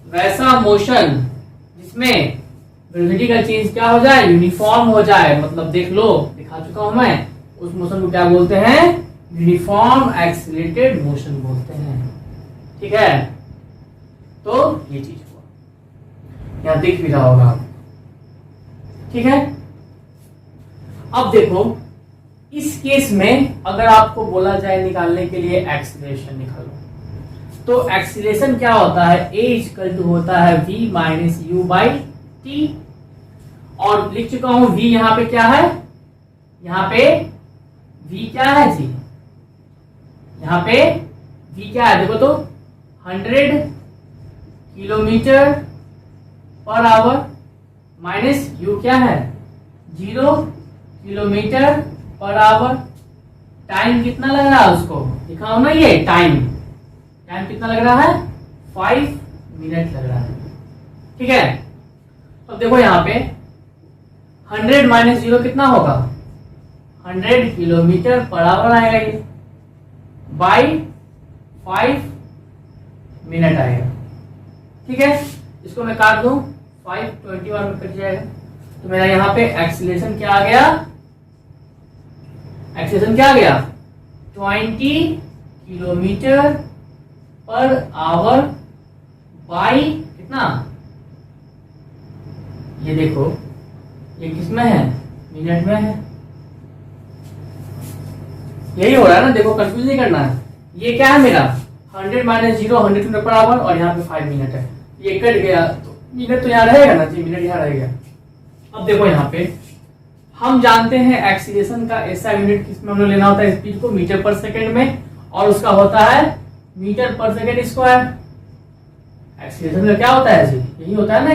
वैसा मोशन जिसमें वेलोसिटी का चेंज क्या हो जाए यूनिफॉर्म हो जाए। मतलब देख लो दिखा चुका हूं मैं उस मोशन को क्या बोलते हैं यूनिफॉर्म एक्सीलरेटेड मोशन बोलते हैं। ठीक है तो ये चीज हुआ यहां दिख भी रहा होगा। ठीक है अब देखो इस केस में अगर आपको बोला जाए निकालने के लिए एक्सीलरेशन निकालो तो एक्सीलरेशन क्या होता है A होता है v minus u by T. और लिख चुका हूं v यहां पे क्या है यहां पे v क्या है जी यहां पे v क्या है देखो तो 100 kilometre per our minus u क्या है 0 किलोमीटर पर आवर। टाइम कितना लग रहा है उसको लिखा हो ना, ये टाइम कितना लग रहा है 5 मिनट लग रहा है। ठीक है, तो देखो यहाँ पे 100 माइनस 0 कितना होगा 100 किलोमीटर पर आवर आएगा, ये बाई 5 मिनट आएगा। ठीक है, इसको मैं काट दूं 5 21 में कट जाएगा, तो मेरा यहाँ पे एक्सीलरेशन क्या आ गया, 20 किलोमीटर पर आवर बाई कितना, ये देखो ये किसमें है, मिनट में है। यही हो रहा है ना, देखो कंफ्यूज नहीं करना है। ये क्या है मेरा 100 माइनस 0 100 किलोमीटर पर आवर, और यहाँ पे 5 मिनट है, ये कट गया तो मिनट तो यहाँ रहेगा ना जी, मिनट यहाँ रहेगा। अब देखो यहाँ पे हम जानते हैं एक्सीलरेशन का ऐसा यूनिट किसमें हम लोग लेना होता है, स्पीड को मीटर पर सेकंड में, और उसका होता है metre per second square. Acceleration का क्या होता है जी, यही होता है ना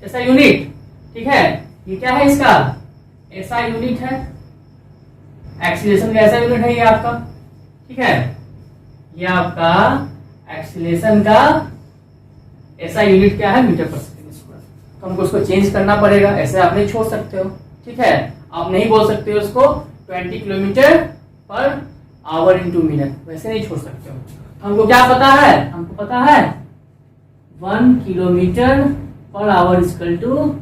ऐसा यूनिट। ठीक है, ये क्या है इसका ऐसा यूनिट है, एक्सीलरेशन का ऐसा यूनिट है ये आपका। ठीक है, ये आपका एक्सीलरेशन का ऐसा यूनिट क्या है, मीटर पर सेकंड स्क्वायर। तो हमको उसको चेंज करना पड़ेगा, ऐसे आप नहीं छोड़ सकते हो। ठीक है, आप नहीं बोल सकते हो उसको 20 kilometre per our into minute, वैसे नहीं छोड़ सकते हो। हमको क्या पता है, हमको पता है 1 kilometre per hour equal to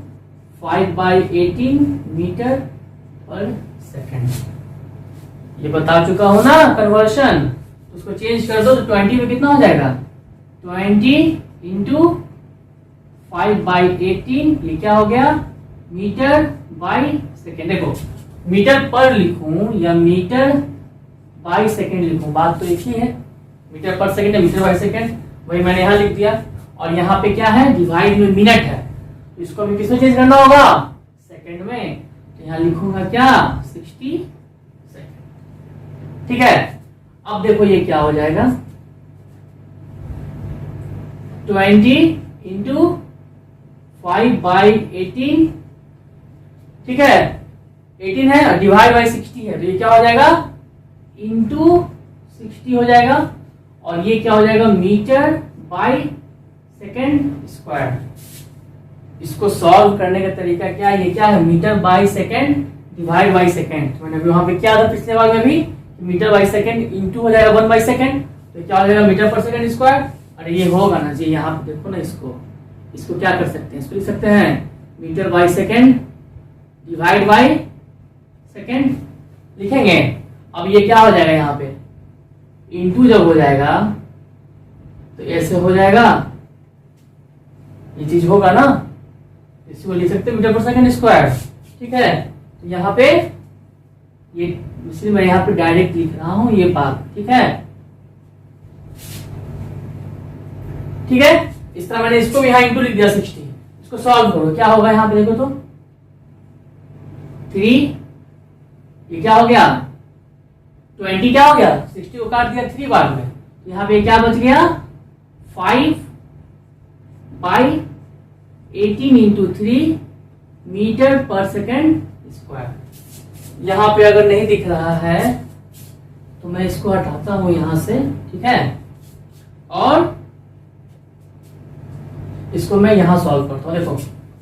5/18 metre per second. ये बता चुका हूं ना कन्वर्शन, उसको चेंज कर दो तो 20 में कितना हो जाएगा 20 इंटू 5/18, ये क्या हो गया मीटर बाई सेकेंड। देखो मीटर पर लिखूं या मीटर बाई सेकेंड लिखूं, बात तो एक ही है, मीटर पर सेकेंड या मीटर बाई सेकेंड, वही मैंने यहाँ लिख दिया। और यहाँ पे क्या है डिवाइड में मिनट है, तो इसको भी किसमें चेंज करना होगा सेकेंड में, तो यहाँ लिखूंगा क्या 60 सेकेंड। ठीक है, अब देखो ये क्या हो जाएगा 20 इंटू 5/18। ठीक है, 18 है डिवाइड बाई 60 है, तो ये क्या हो जाएगा इंटू 60 हो जाएगा, और ये क्या हो जाएगा मीटर बाई सेकेंड स्क्वायर। इसको सॉल्व करने का तरीका क्या है, ये क्या है metre by second divide by second. मैंने वहां पे क्या था पिछले बार में भी, मीटर बाई सेकेंड इंटू हो जाएगा 1/सेकेंड, तो क्या हो जाएगा मीटर पर सेकेंड स्क्वायर। अरे ये होगा ना जी, यहाँ पे देखो ना, इसको क्या कर सकते हैं, इसको लिख सकते हैं metre by second divide by second लिखेंगे। अब ये क्या हो जाएगा यहाँ पे इंटू जब हो जाएगा तो ऐसे हो जाएगा, ये चीज होगा ना, इसको लिख सकते हैं मीटर पर सेकेंड स्क्वायर। ठीक है, तो यहाँ पे ये इसलिए मैं यहाँ पे डायरेक्ट लिख रहा हूं ये बात। ठीक है, ठीक है, इस तरह मैंने इसको भी यहाँ इंटू लिख दिया 60। इसको सॉल्व करो, क्या होगा यहाँ पे देखो तो 3, ये क्या हो गया 20 क्या हो गया 60 को काट दिया 3 बार में, यहाँ पे क्या बच गया 5/18 into 3 metre per second square. यहाँ पे अगर नहीं दिख रहा है तो मैं इसको हटाता हूं यहां से। ठीक है, और इसको मैं यहां सॉल्व करता हूं। देखो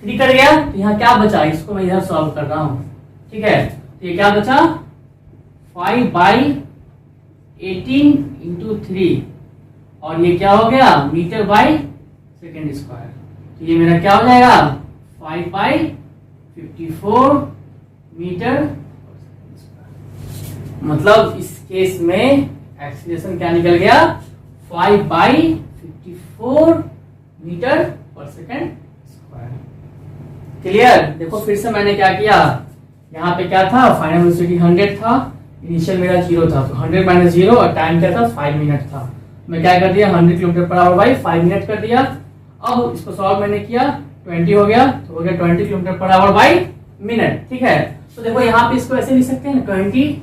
3 कट गया तो यहाँ क्या बचा, इसको मैं इधर सॉल्व कर रहा हूं। ठीक है, तो ये क्या बचा 5/18 इंटू 3, और ये क्या हो गया मीटर बाई सेकेंड स्क्वायर। तो ये मेरा क्या हो जाएगा 5/54 मीटर। मतलब इस केस में एक्सीलरेशन क्या निकल गया 5/54 metre per second square. Clear, देखो फिर से मैंने क्या किया, यहाँ पे क्या था फाइनल वेलोसिटी 100 था, इनिशियल मेरा 0 था, तो 100 माइनस 0 और टाइम क्या था 5 मिनट था। मैं क्या कर दिया 100 kilometre per our by 5 minute कर दिया। अब इसको सॉल्व मैंने किया 20 हो गया, तो हो गया 20 kilometre per our by minute. ठीक है, तो देखो यहाँ पे इसको ऐसे लिख सकते हैं 20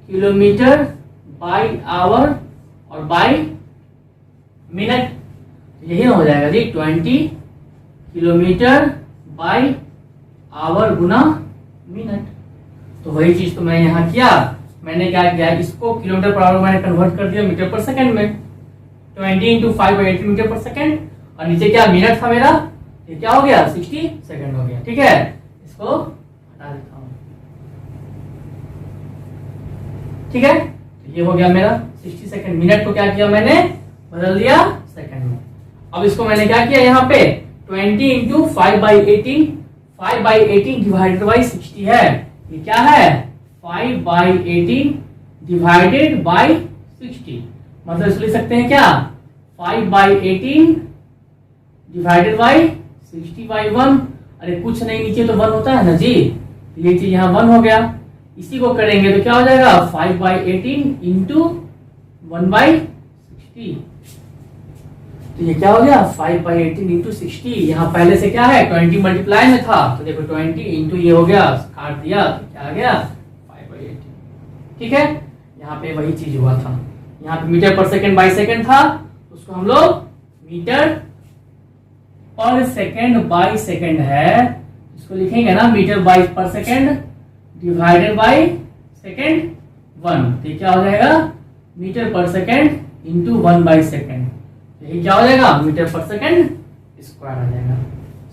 किलोमीटर बाई आवर और बाई मिनट, यही ना हो जाएगा जी 20 किलोमीटर बाई आवर गुना मिनट। तो वही चीज तो मैं यहाँ किया, मैंने क्या किया, इसको किलोमीटर पर आवर मैंने कन्वर्ट कर दिया मीटर पर सेकंड में, 20 इंटू 5/18 मीटर पर सेकंड, और नीचे क्या मिनट था मेरा, ये क्या हो गया 60 सेकंड हो गया। ठीक है, इसको हटा देता हूँ। ठीक है, तो ये हो गया मेरा 60 सेकंड, मिनट को क्या किया मैंने, बदल दिया सेकंड में। अब इसको मैंने क्या किया, यहाँ पे 20 इंटू 5/18, 5/18 डिवाइडेड बाई 60 है, ये क्या है 5/18 डिवाइडेड बाई 60, मतलब इसको लिख सकते हैं क्या 5/18 डिवाइडेड बाई 60/1। अरे कुछ नहीं, नीचे तो 1 होता है ना जी, तो ये चीज यहाँ 1 हो गया। इसी को करेंगे तो क्या हो जाएगा 5/18 इंटू 1/60, तो ये क्या हो गया 5/18 इंटू 60। यहाँ पहले से क्या है 20 मल्टीप्लाई में था, तो देखो 20 इंटू ये हो गया, काट दिया तो क्या आ गया 5/18। ठीक है, यहाँ पे वही चीज हुआ था, यहाँ पे metre per second by second था, उसको हम लोग metre per second by second है, इसको लिखेंगे ना मीटर बाई पर सेकंड डिवाइडेड बाई सेकंड 1, तो ये क्या हो जाएगा मीटर पर सेकंड इंटू 1/सेकंड, यही क्या हो जाएगा मीटर पर सेकंड स्क्वायर आ जाएगा।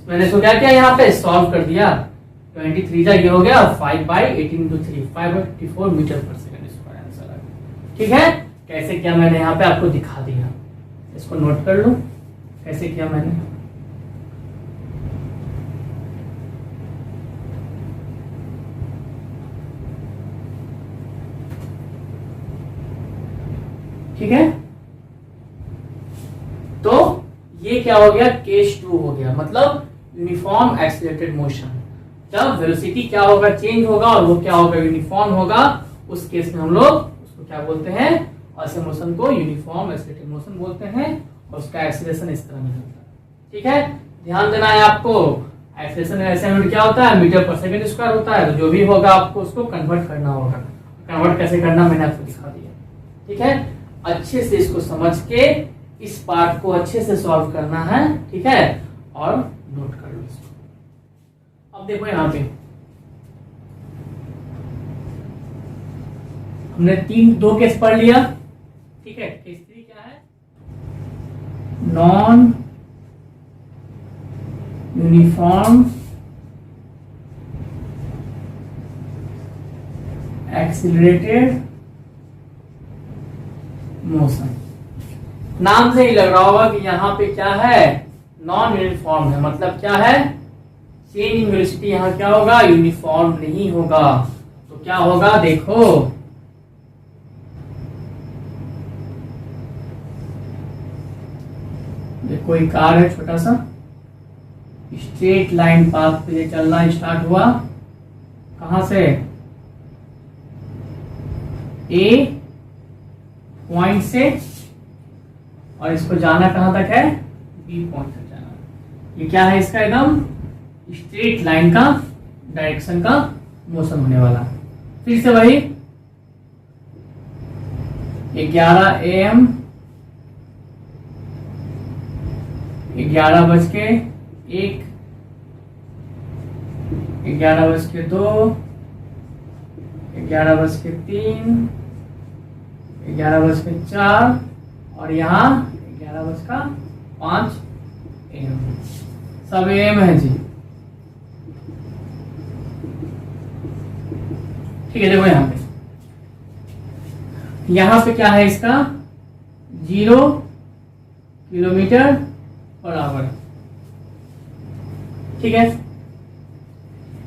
मैंने इसको क्या किया, यहाँ पे सॉल्व कर दिया, 23 का ये हो गया 5/18 into 3, 584 metre per second square answer आ गया। ठीक है, कैसे किया मैंने यहाँ पे आपको दिखा दिया, इसको नोट कर लो कैसे किया मैंने। ठीक है, तो ये क्या हो गया केस 2 हो गया, मतलब यूनिफॉर्म एक्सीलरेटेड मोशन। जब वेलोसिटी क्या होगा चेंज होगा और वो क्या होगा यूनिफॉर्म होगा, उस केस में हम लोग उसको क्या बोलते हैं, ऐसे मोशन को यूनिफॉर्म एक्सीलरेटेड मोशन बोलते हैं, और उसका एक्सीलरेशन इस तरह निकलता है। ठीक है, ध्यान देना है आपको, एक्सीलरेशन ऐसे यूनिट क्या होता है मीटर पर सेकंड स्क्वायर होता है, तो जो भी होगा आपको उसको कन्वर्ट करना होगा। कन्वर्ट कैसे करना मैंने आपको दिखा दिया। ठीक है, अच्छे से इसको समझ के इस पार्ट को अच्छे से सॉल्व करना है। ठीक है, और नोट कर लो इसको। अब देखो यहाँ पे हमने 2 केस पढ़ लिया। ठीक है, केस 3 क्या है, नॉन यूनिफॉर्म एक्सीलरेटेड मोशन। नाम से ही लग रहा होगा कि यहाँ पे क्या है नॉन यूनिफॉर्म है, मतलब क्या है चेंज इन वेलोसिटी यहाँ क्या होगा यूनिफॉर्म नहीं होगा। तो क्या होगा देखो, कोई कार है छोटा सा, स्ट्रेट लाइन पाथ पे चलना स्टार्ट हुआ, कहां से ए पॉइंट से, और इसको जाना कहां तक है बी पॉइंट तक जाना। ये क्या है इसका एकदम स्ट्रेट लाइन का डायरेक्शन का मोशन होने वाला। फिर से वही 11 AM 11:01 11:02 11:03 11:04 और यहाँ 11:05 AM, सब AM है जी। ठीक है, देखो यहाँ पे क्या है इसका 0 किलोमीटर पर आवर। ठीक है,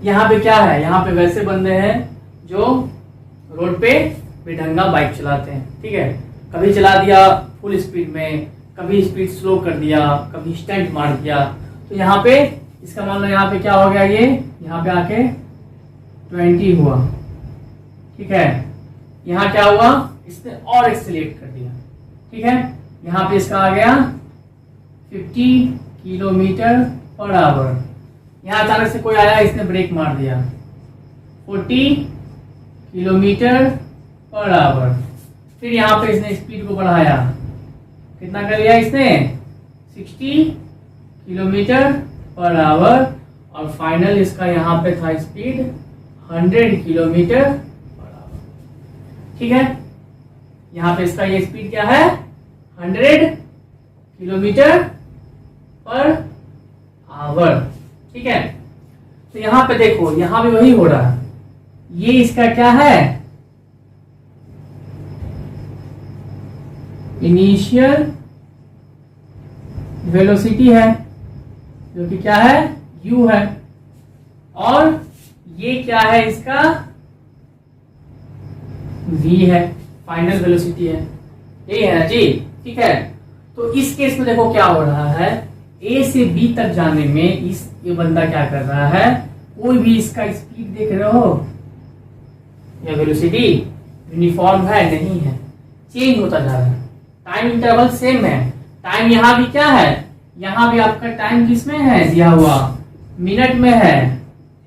यहाँ पे क्या है, यहाँ पे वैसे बंदे हैं जो रोड पे बेढंगा बाइक चलाते हैं। ठीक है, कभी चला दिया फुल स्पीड में, कभी स्पीड स्लो कर दिया, कभी स्टंट मार दिया। तो यहाँ पे इसका मान लो यहाँ पे क्या हो गया, ये यहाँ पे आके 20 हुआ। ठीक है, यहाँ क्या हुआ इसने और एक्सीलरेट कर दिया। ठीक है, यहाँ पे इसका आ गया 50 किलोमीटर पर आवर। यहाँ अचानक से कोई आया, इसने ब्रेक मार दिया 40 किलोमीटर पर आवर। फिर यहाँ पे इसने स्पीड को बढ़ाया, कितना कर लिया इसने 60 किलोमीटर पर आवर, और फाइनल इसका यहाँ पे था स्पीड 100 किलोमीटर पर आवर। ठीक है, यहाँ पे इसका ये स्पीड क्या है 100 किलोमीटर पर आवर। ठीक है, तो यहाँ पे देखो यहाँ भी वही हो रहा है, ये इसका क्या है इनिशियल वेलोसिटी है जो कि क्या है u है, और ये क्या है इसका v है, फाइनल वेलोसिटी है, यही है ना जी। ठीक है, तो इस केस में देखो क्या हो रहा है, a से b तक जाने में ये बंदा क्या कर रहा है, कोई भी इसका स्पीड देख रहे हो या वेलोसिटी यूनिफॉर्म है नहीं है, चेंज होता जा रहा है, टाइम इंटरवल सेम है। टाइम यहाँ भी क्या है, यहाँ भी आपका टाइम किसमें है दिया हुआ मिनट में है।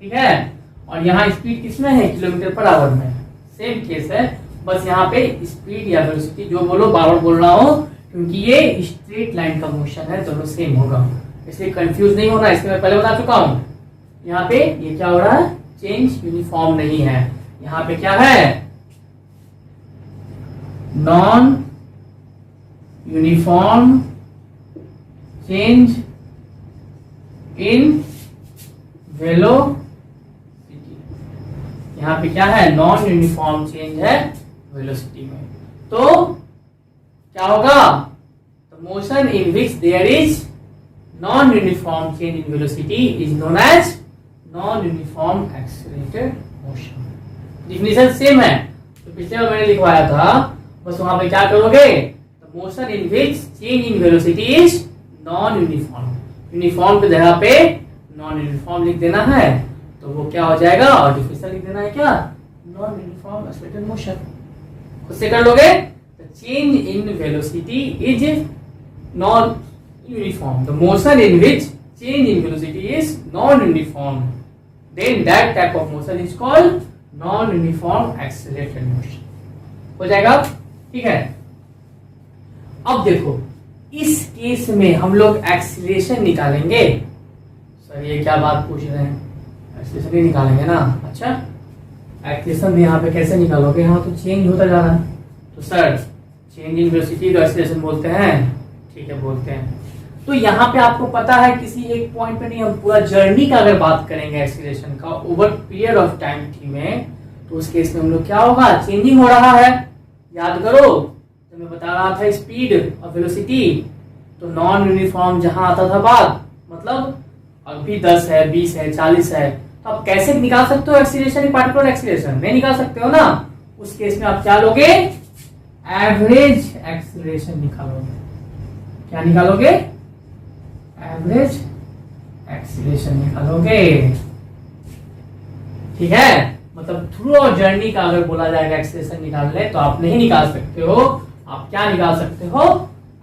ठीक है, और यहाँ स्पीड किसमें है किलोमीटर पर आवर में, सेम केस है, बस यहाँ पे स्पीड या वेलोसिटी जो बोलो बार बार बोल रहा हूँ क्योंकि ये स्ट्रेट लाइन का मोशन है, दोनों सेम होगा, इसलिए कंफ्यूज नहीं होना, इसके मैं पहले बता चुका हूँ। यहाँ पे ये क्या हो रहा है, चेंज यूनिफॉर्म नहीं है, यहाँ पे क्या है non uniform change in velocity, यहाँ पे क्या है नॉन यूनिफॉर्म चेंज है वेलोसिटी में। तो क्या होगा, the motion in which there is non uniform change in velocity is known as non uniform accelerated motion. Definition same है, तो पिछले बार मैंने लिखवाया था, बस वहां पे क्या करोगे, the motion in which change in velocity is non uniform, uniform की जगह पे नॉन यूनिफॉर्म लिख देना है, तो वो क्या हो जाएगा, और डिफिनेशन लिख देना है क्या नॉन यूनिफॉर्म एक्सीलरेटेड मोशन। खुद से कर लोगे, the change in velocity is non uniform, the motion in which change in velocity is non-uniform, then that type of motion is called non-uniform accelerated motion। हो जाएगा, ठीक है। अब देखो इस केस में हम लोग एक्सीलरेशन निकालेंगे। सर ये क्या बात पूछ रहे हैं, एक्सीलरेशन ही निकालेंगे ना। अच्छा, एक्सीलरेशन भी यहाँ पे कैसे निकालोगे, यहाँ तो चेंज होता जा रहा है, तो सर चेंज इन वेलोसिटी तो एक्सीलरेशन बोलते हैं, ठीक है बोलते हैं। तो यहाँ पे आपको पता है किसी एक पॉइंट पे नहीं, हम पूरा जर्नी का अगर बात करेंगे एक्सीलरेशन का over period of time T में, तो उस केस में हम लोग क्या होगा, चेंजिंग हो रहा है। याद करो जब मैं बता रहा था स्पीड और वेलोसिटी, तो नॉन यूनिफॉर्म जहां आता था बात, मतलब अभी 10 है 20 है 40 है, तो आप कैसे निकाल सकते हो एक्सीलरेशन, पार्टिकुलर एक्सीलरेशन नहीं निकाल सकते हो ना। उस केस में आप क्या लोगे, एवरेज एक्सीलरेशन निकालोगे। क्या निकालोगे, एवरेज एक्सीलरेशन निकालोगे। ठीक है, मतलब थ्रू आउट जर्नी का अगर बोला जाएगा एक्सीलरेशन निकालने, तो आप नहीं निकाल सकते हो, आप क्या निकाल सकते हो,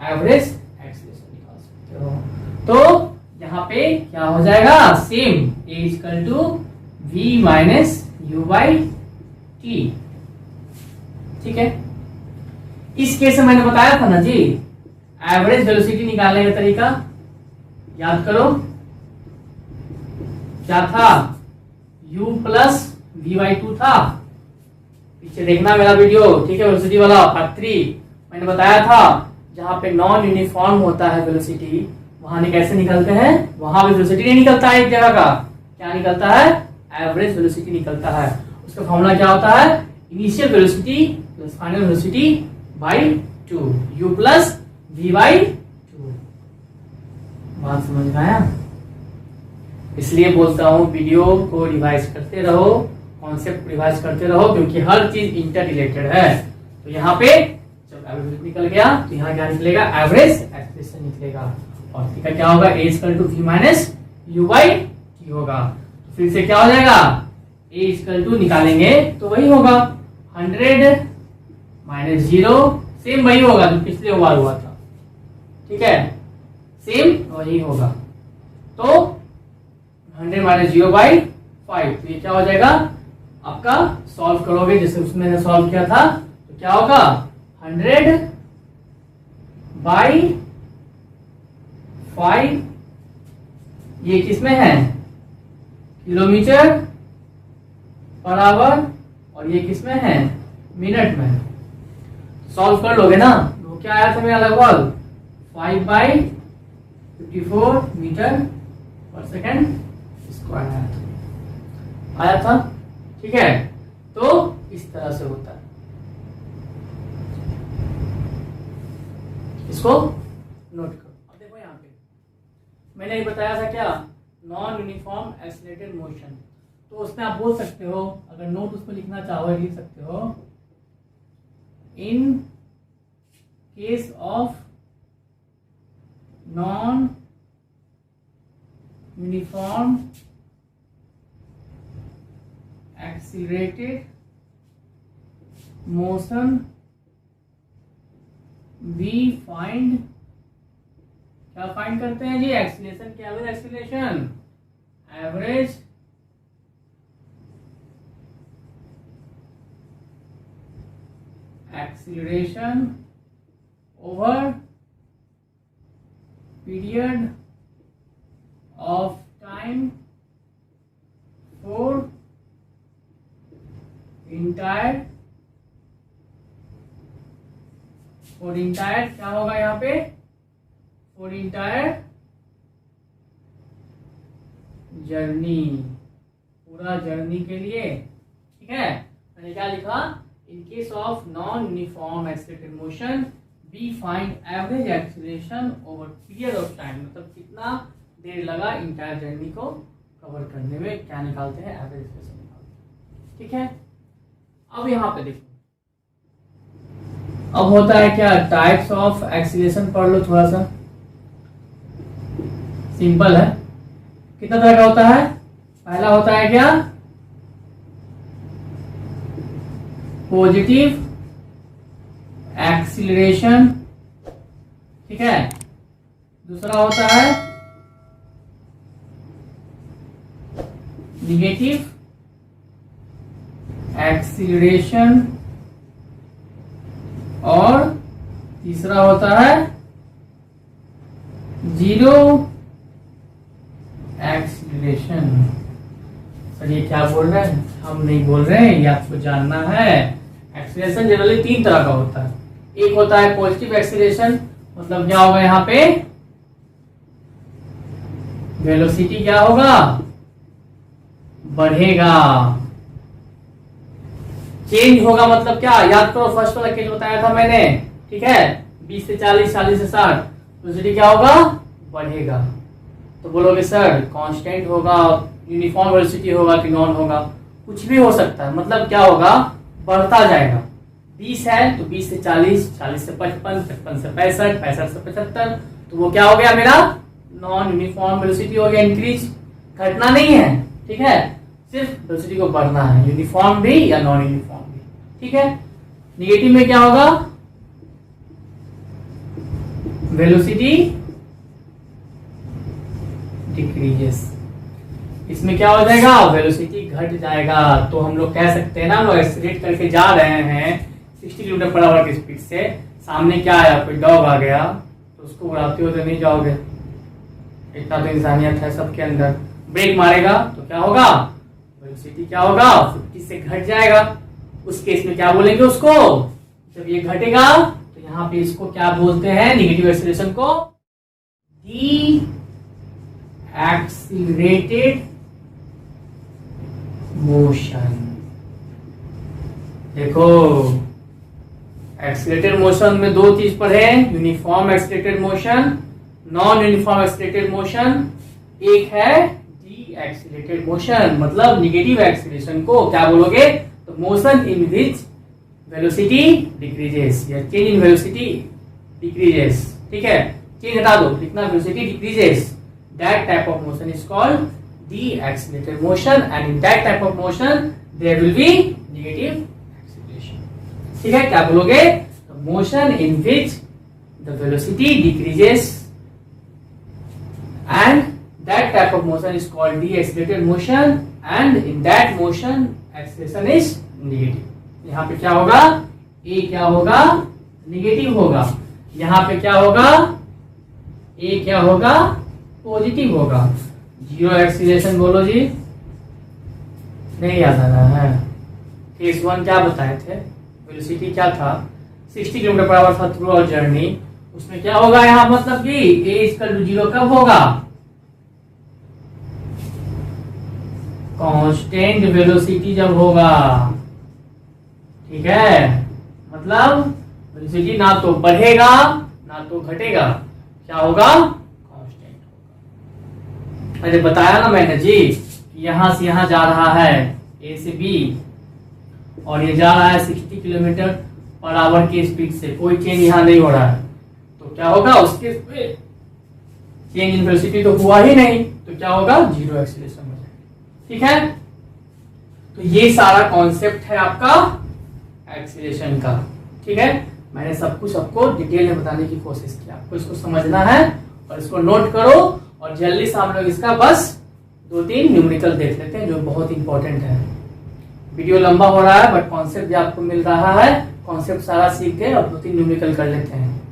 एवरेज एक्सीलरेशन निकाल सकते हो। तो यहाँ पे क्या हो जाएगा, same A equal to v minus u by t. ठीक है, इस केस में मैंने बताया था ना जी, एवरेज वेलोसिटी निकालने का तरीका याद करो, क्या था, u प्लस v बाई 2 था। पीछे देखना मेरा वीडियो, ठीक है, वेलोसिटी वाला पार्ट 3 मैंने बताया था, जहां पे नॉन यूनिफॉर्म होता है वेलोसिटी, वहां कैसे निकलते हैं, वहां भी वेलोसिटी नहीं निकलता है एक जगह का, क्या निकलता है, एवरेज वेलोसिटी निकलता है। उसका फॉर्मूला क्या होता है, initial velocity plus final velocity by 2, u plus v by 2। बात समझ में आया, इसलिए बोलता हूं वीडियो को रिवाइज करते रहो, कॉन्सेप्ट रिवाइज करते रहो, क्योंकि हर चीज इंटर रिलेटेड है। तो यहाँ पे जब एवरेज निकल गया तो यहाँ क्या निकलेगा, एवरेज एक्सप्रेशन निकलेगा, और ठीक है क्या होगा, a equal to v minus u by t होगा। तो फिर से क्या हो जाएगा, a इक्वल टू निकालेंगे तो वही होगा 100 माइनस 0, सेम वही होगा जो पिछले बार हुआ था। ठीक है, सेम वही होगा, तो 100 माइनस 0 बाई 5, तो ये क्या हो जाएगा आपका, सॉल्व करोगे जैसे उसमें ने सॉल्व किया था, तो क्या होगा 100 बाई 5, ये किसमें है, किलोमीटर पर आवर, और ये किस में है, मिनट में। सॉल्व कर लोगे ना, वो क्या आया था मेरा लगभग 5/54 मीटर पर सेकेंड स्क्वायर आया था। ठीक है, तो इस तरह से होता है, इसको नोट करो। अब देखो यहाँ पे मैंने ये बताया था क्या, नॉन यूनिफॉर्म एक्सीलरेटेड मोशन। तो उसमें आप बोल सकते हो, अगर नोट उसमें लिखना चाहो लिख सकते हो, in case of non uniform accelerated motion we find, क्या फाइंड करते हैं जी, एक्सीलरेशन की average acceleration, average acceleration over period of time for entire क्या होगा यहाँ पे, फॉर इंटायर जर्नी, पूरा जर्नी के लिए। ठीक है, मैंने क्या लिखा, in case of non uniform accelerated motion we find average acceleration over period of time, मतलब कितना देर लगा इंटायर जर्नी को कवर करने में, क्या निकालते हैं, एवरेज एक्सीलरेशन निकालते हैं। ठीक है, अब यहाँ पे देखो, अब होता है क्या, टाइप्स ऑफ एक्सीलरेशन पढ़ लो थोड़ा सा, सिंपल है। कितना तरह का होता है, पहला होता है क्या, पॉजिटिव एक्सीलरेशन। ठीक है, दूसरा होता है निगेटिव एक्सीलरेशन, और तीसरा होता है जीरो एक्सीलरेशन। सर ये क्या बोल रहे हैं, हम नहीं बोल रहे हैं, ये आपको जानना है। एक्सीलरेशन जनरली 3 तरह का होता है, एक होता है पॉजिटिव एक्सीलरेशन, मतलब क्या होगा यहाँ पे, वेलोसिटी क्या होगा, बढ़ेगा, चेंज होगा, मतलब क्या, याद करो फर्स्ट वाला केस बताया था मैंने। ठीक है, 20 से 40, 40 से 60, वेलोसिटी क्या होगा, बढ़ेगा। तो बोलोगे सर कांस्टेंट होगा, यूनिफॉर्म वेलोसिटी होगा कि नॉन होगा, कुछ भी हो सकता है, मतलब क्या होगा, बढ़ता जाएगा। 20 है तो 20 से 40, 40 से 55, 55 से 65, 65 से 75, तो वो क्या हो गया मेरा, नॉन यूनिफॉर्म वेलोसिटी हो गया, इंक्रीज, घटना नहीं है। ठीक है, सिर्फ वेलोसिटी को बढ़ना है, यूनिफॉर्म भी या नॉन यूनिफॉर्म भी। ठीक है, निगेटिव में क्या होगा, वेलोसिटी डिक्रीजेस, इसमें क्या हो जाएगा, वेलोसिटी घट जाएगा। तो हम लोग कह सकते हैं ना, हम लोग एक्सीलरेट करके जा रहे हैं 60 किलोमीटर पर आवर की स्पीड से, सामने क्या आया, कोई डॉग आ गया, तो उसको उड़ाते हुए तो नहीं जाओगे, इतना तो इंसानियत है सबके अंदर। ब्रेक मारेगा तो क्या होगा, वेलोसिटी क्या होगा, 50 से घट जाएगा। उस केस में क्या बोलेंगे उसको, जब ये घटेगा तो यहाँ पे इसको क्या बोलते हैं, नेगेटिव एक्सीलरेशन को डी एक्सीलरेटेड मोशन। देखो एक्सीलरेटेड मोशन में 2 चीज पढ़े, uniform accelerated motion, non uniform accelerated motion. एक है डी एक्सीलरेटेड मोशन, मतलब नेगेटिव एक्सीलरेशन को क्या बोलोगे, तो motion in which velocity decreases, या चेंज इन वेलोसिटी डिक्रीजेस। ठीक है, चेंज हटा दो, लिखना velocity decreases, that type of motion is called de-accelerated motion, and in that type of motion there will be negative acceleration. ठीक है, क्या बोलोगे, the motion in which the velocity decreases, and that type of motion is called de-accelerated motion, and in that motion acceleration is negative. यहाँ पे क्या होगा, a क्या होगा, नेगेटिव होगा, यहाँ पे क्या होगा, a क्या होगा, पॉजिटिव होगा। जीरो एक्सीलरेशन बोलो जी, नहीं याद आ रहा है। केस 1 क्या बताए थे, वेलोसिटी क्या था, 60 किलोमीटर पर आवर था थ्रू आवर जर्नी। उसमें क्या होगा यहाँ, मतलब कि a इक्वल टू 0 कब होगा, कांस्टेंट वेलोसिटी जब होगा, ठीक है। मतलब वेलोसिटी ना तो बढ़ेगा ना तो घटेगा, क्या होगा, कांस्टेंट होगा। अरे बताया ना मैंने जी, यहां से यहां जा रहा है ए से बी, और ये जा रहा है 60 किलोमीटर पर आवर की स्पीड से, कोई चेंज यहाँ नहीं हो रहा है, तो क्या होगा, उसके चेंज इन वेलोसिटी तो हुआ ही नहीं, तो क्या होगा, जीरो एक्सीलरेशन हो जाएगा, ठीक है। तो ये सारा कॉन्सेप्ट है आपका एक्सीलरेशन का, ठीक है। मैंने सब कुछ आपको डिटेल में बताने की कोशिश की, आपको इसको समझना है और इसको नोट करो, और जल्दी से हम लोग इसका बस 2-3 न्यूमेरिकल देख लेते हैं जो बहुत इंपॉर्टेंट है। वीडियो लंबा हो रहा है बट कॉन्सेप्ट भी आपको मिल रहा है, कॉन्सेप्ट सारा सीख गए, और 2-3 न्यूमेरिकल कर लेते हैं,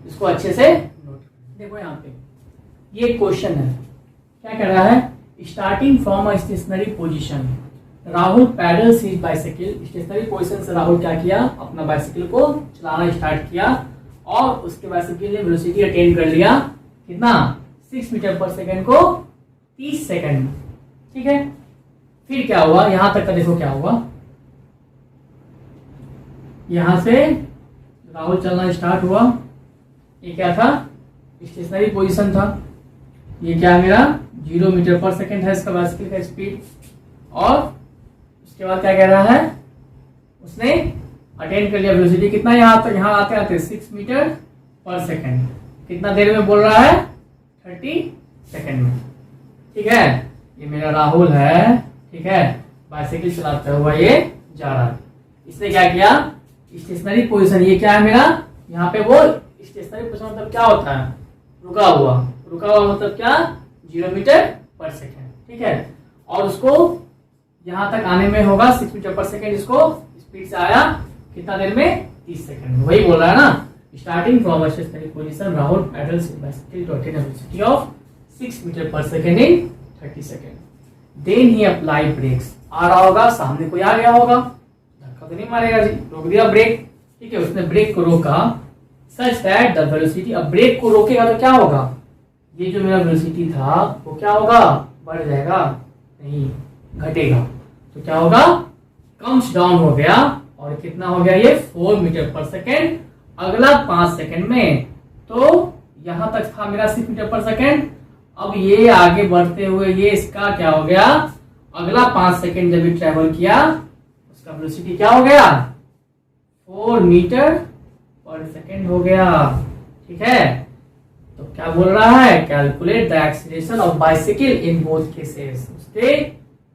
इसको अच्छे से नोट। देखो यहाँ पे ये क्वेश्चन है, क्या कह रहा है, starting from a stationary position Rahul pedals his bicycle. Stationary position से राहुल क्या किया, अपना बाइसाइकिल को चलाना स्टार्ट किया, और उसके बाइसाइकिल ने वेलोसिटी अटेन कर लिया कितना, 6 मीटर पर सेकेंड को 30 सेकेंड में, ठीक है। फिर क्या हुआ, यहां तक का देखो क्या हुआ, यहां से राहुल चलना स्टार्ट हुआ, ये क्या था, स्टेशनरी पोजीशन था, ये क्या है मेरा 0 मीटर पर सेकेंड है इसका बाइसाइकिल का स्पीड, और उसके बाद क्या कह रहा है, उसने अटेन कर लिया वेलोसिटी कितना, यहाँ तक, यहाँ आते आते 6 मीटर पर सेकेंड, कितना देर में बोल रहा है, 30 सेकेंड में, ठीक है। ये मेरा राहुल है, ठीक है, बाइसाइकिल चलाता हुआ ये जा रहा है। इसने क्या किया, स्टेशनरी पोजीशन, ये क्या है मेरा, यहाँ पे वो स्टेशनरी पोजीशन मतलब क्या होता है, रुका हुआ, रुका हुआ मतलब क्या, 0 मीटर पर सेकेंड, ठीक है। और उसको यहां तक आने में होगा 6 मीटर पर सेकेंड, इसको स्पीड से आया कितना देर में, 30 सेकेंड में, वही बोल रहा है ना। Starting from stationary position Rahul pedals bicycle to attain a velocity of 6 metre per second in 30 second. Then he apply brakes, आ रहा होगा, सामने कोई आ गया होगा, धक्का तो नहीं मारेगा जी, रोक दिया ब्रेक, ठीक है, उसने ब्रेक को रोका, सच दैट द वेलोसिटी, अब ब्रेक को रोकेगा तो क्या होगा, ये जो मेरा वेलोसिटी था वो क्या होगा, बढ़ जाएगा, नहीं घटेगा, तो क्या होगा, कम्स डाउन हो गया, और कितना हो गया ये 4 मीटर पर सेकेंड। अगला 5 सेकेंड में, तो यहां तक था मेरा 6 मीटर पर सेकेंड, अब ये आगे बढ़ते हुए ये इसका क्या हो गया, अगला 5 सेकेंड जब ये ट्रेवल किया, उसका वेलोसिटी क्या हो गया, 4 मीटर पर सेकेंड हो गया, ठीक है। तो क्या बोल रहा है, calculate the acceleration of bicycle in both cases, उसके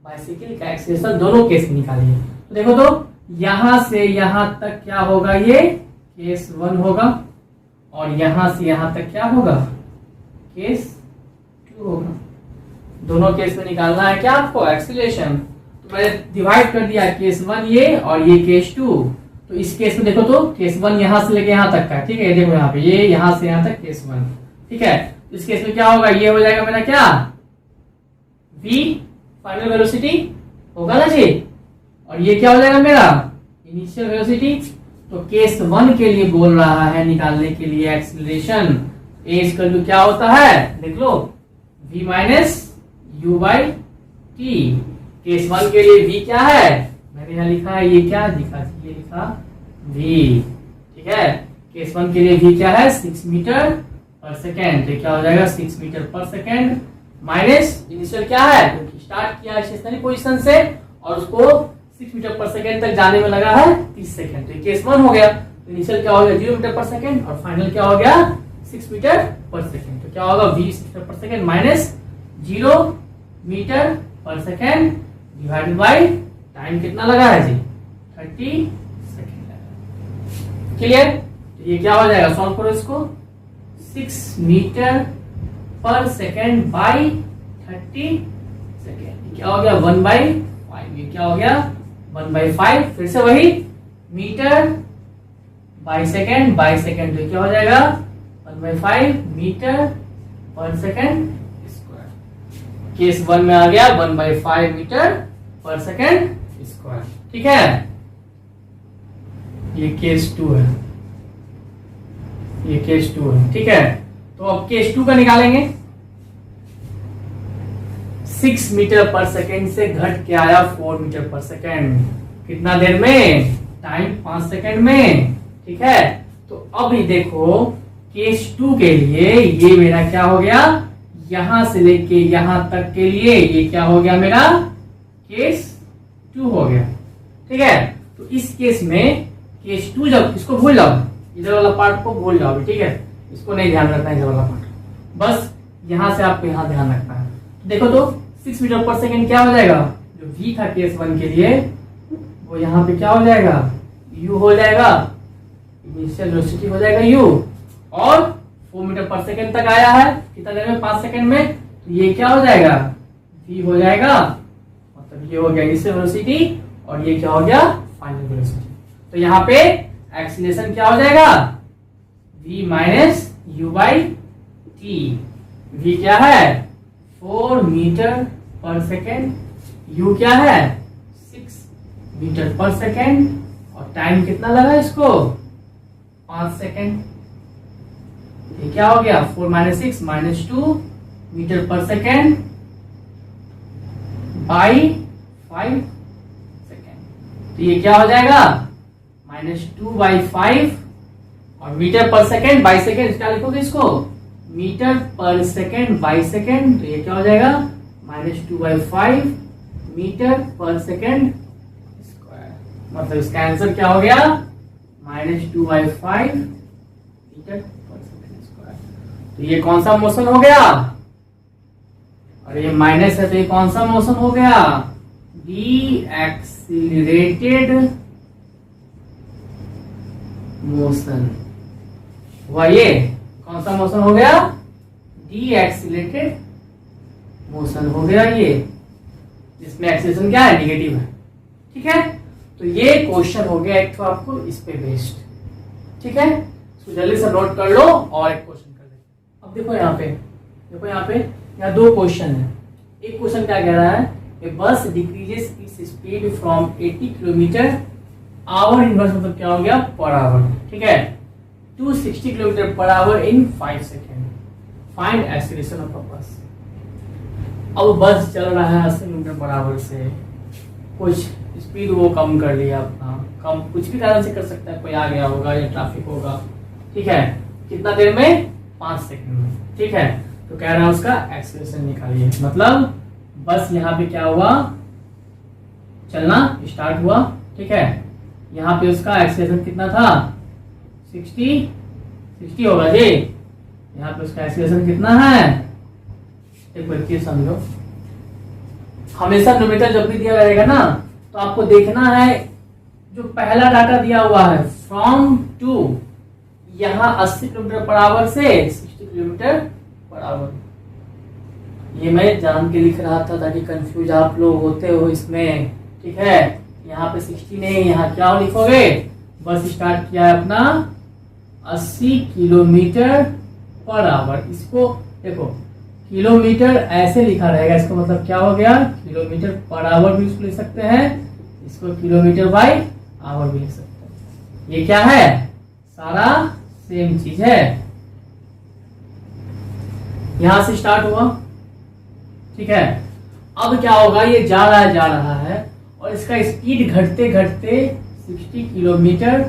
बाइसाइकिल का एक्सीलरेशन दोनों केस में निकालिए। तो देखो, तो यहां से यहां तक क्या होगा, ये केस 1 होगा, और यहां से यहां तक क्या होगा, केस 2 होगा। दोनों केस में निकालना है क्या आपको, एक्सीलरेशन। तो मैंने डिवाइड कर दिया, केस 1 ये और ये केस 2। तो इस केस में देखो, तो केस 1 यहां से लेके यहां तक का, ठीक है, देखो यहाँ पे ये यहां से यहां तक केस 1, ठीक है। इस केस में क्या होगा, ये हो जाएगा मेरा क्या, v फाइनल वेलोसिटी होगा ना जी, और ये क्या हो जाएगा मेरा इनिशियल वेलोसिटी। तो केस 1 के लिए बोल रहा है निकालने के लिए एक्सीलरेशन, ए इक्वल टू क्या होता है, देख लो, v minus u by T. Case 1 के लिए v क्या है, मैंने यहाँ लिखा है, ये क्या लिखा, ये लिखा v, ठीक है। केस 1 के लिए v क्या है, 6 मीटर पर सेकेंड, तो क्या हो जाएगा 6 metre per second minus initial क्या है, क्योंकि स्टार्ट किया स्टेशनरी पोजीशन से और उसको 6 मीटर पर सेकेंड तक जाने में लगा है 30 सेकेंड, तो केस 1 हो गया। तो इनिशियल क्या हो गया 0 मीटर पर सेकेंड, और फाइनल क्या हो गया 6 मीटर पर सेकेंड। तो क्या होगा v 6 metre per second minus 0 metre per second divided by time कितना लगा है जी, 30 सेकेंड लगा। क्लियर, तो ये क्या हो जाएगा, सॉल्व करो इसको, 6 metre per second by 30 second, क्या हो गया 1/5, ये क्या हो गया 1/5, फिर से वही मीटर बाई सेकेंड, तो क्या हो जाएगा 1/5 metre per second square. Case 1 में आ गया 1/5 मीटर पर सेकेंड स्क्वायर। ठीक है, ये केस 2 है, ये केस 2 है। ठीक है, तो अब केस 2 का निकालेंगे। 6 मीटर पर सेकेंड से घट के आया 4 मीटर पर सेकेंड। कितना देर में? टाइम 5 सेकेंड में। ठीक है, तो अब ये देखो केस 2 के लिए ये मेरा क्या हो गया, यहां से लेके यहां तक के लिए ये क्या हो गया मेरा, केस 2 हो गया। ठीक है, तो इस केस में केस 2, जब इसको भूल जाओ, इधर वाला पार्ट को भूल जाओ। ठीक है, इसको नहीं ध्यान रखना है, इधर वाला पार्ट, बस यहां से आपको यहां ध्यान रखना है। तो देखो तो 6 मीटर पर सेकेंड क्या हो जाएगा, जो v था केस 1 के लिए वो यहाँ पे क्या हो जाएगा, u हो जाएगा, इनिशियल वेलोसिटी हो जाएगा u, और 4 मीटर पर सेकेंड तक आया है कितना देर में, 5 सेकेंड में, तो ये क्या हो जाएगा, v हो जाएगा, मतलब ये हो गया इनिशियल वेलोसिटी और ये क्या हो गया फाइनल वेलोसिटी। तो यहाँ पे एक्सीलरेशन क्या हो जाएगा, v minus u by T. v क्या है 4 मीटर पर सेकेंड, u क्या है 6 मीटर पर सेकेंड, और टाइम कितना लगा इसको 5 सेकेंड। ये क्या हो गया 4 minus 6 minus 2 metre per second by 5 second. तो ये क्या हो जाएगा -2/5, और metre per second by second क्या लिखोगे इसको, metre per second by second, तो ये क्या हो जाएगा -2/5 मीटर पर सेकेंड स्क्वायर। मतलब इसका आंसर क्या हो गया -2/5 मीटर पर सेकेंड स्क्वायर। तो ये कौन सा मोशन हो गया, और ये माइनस है तो ये कौन सा मोशन हो गया, डी एक्सीलरेटेड मोशन हुआ। ये कौन सा मोशन हो गया, डी एक्सीलरेटेड मोशन हो गया, ये जिसमें एक्सीलरेशन क्या है नेगेटिव है। ठीक है, तो ये क्वेश्चन हो गया एक तो आपको इस पे बेस्ड। ठीक है, तो जल्दी से नोट कर लो और एक क्वेश्चन कर लेते। अब देखो यहाँ पे, देखो यहाँ पे, यहाँ दो क्वेश्चन है। एक क्वेश्चन क्या कह रहा है, a bus decreases its speed from 80 kilometre hour, inverse मतलब क्या हो गया पर आवर। ठीक है, to 60 kilometre per hour in 5 second, find acceleration of a bus. अब बस चल रहा है 80 किलोमीटर पर आवर से, कुछ स्पीड वो कम कर लिया अपना, कम कुछ भी कारण से कर सकता है, कोई आ गया होगा या ट्रैफिक होगा। ठीक है, कितना देर में 5 सेकंड में। ठीक है, तो कह रहा है उसका एक्सीलरेशन निकालिए। मतलब बस यहाँ पे क्या हुआ, चलना स्टार्ट हुआ। ठीक है, यहाँ पे उसका एक्सीलरेशन कितना था 60 होगा जी। यहाँ पे उसका एक्सीलरेशन कितना है, एक बार चीज समझो, हमेशा न्यूमेरिकल जब भी दिया रहेगा ना तो आपको देखना है जो पहला डाटा दिया हुआ है फ्रॉम टू, यहाँ 80 किलोमीटर पर आवर से 60 किलोमीटर पर आवर। ये मैं जान के लिख रहा था ताकि कंफ्यूज आप लोग होते हो इसमें। ठीक है, यहाँ पे 60 नहीं, यहाँ क्या लिखोगे, बस स्टार्ट किया है अपना 80 किलोमीटर पर आवर। इसको देखो किलोमीटर ऐसे लिखा रहेगा, इसका मतलब क्या हो गया, किलोमीटर पर आवर भी इसको लिख सकते हैं, इसको किलोमीटर बाय आवर भी लिख सकते हैं। ये क्या है, सारा सेम चीज है। यहां से स्टार्ट हुआ। ठीक है, अब क्या होगा, ये जा रहा है और इसका स्पीड घटते घटते 60 किलोमीटर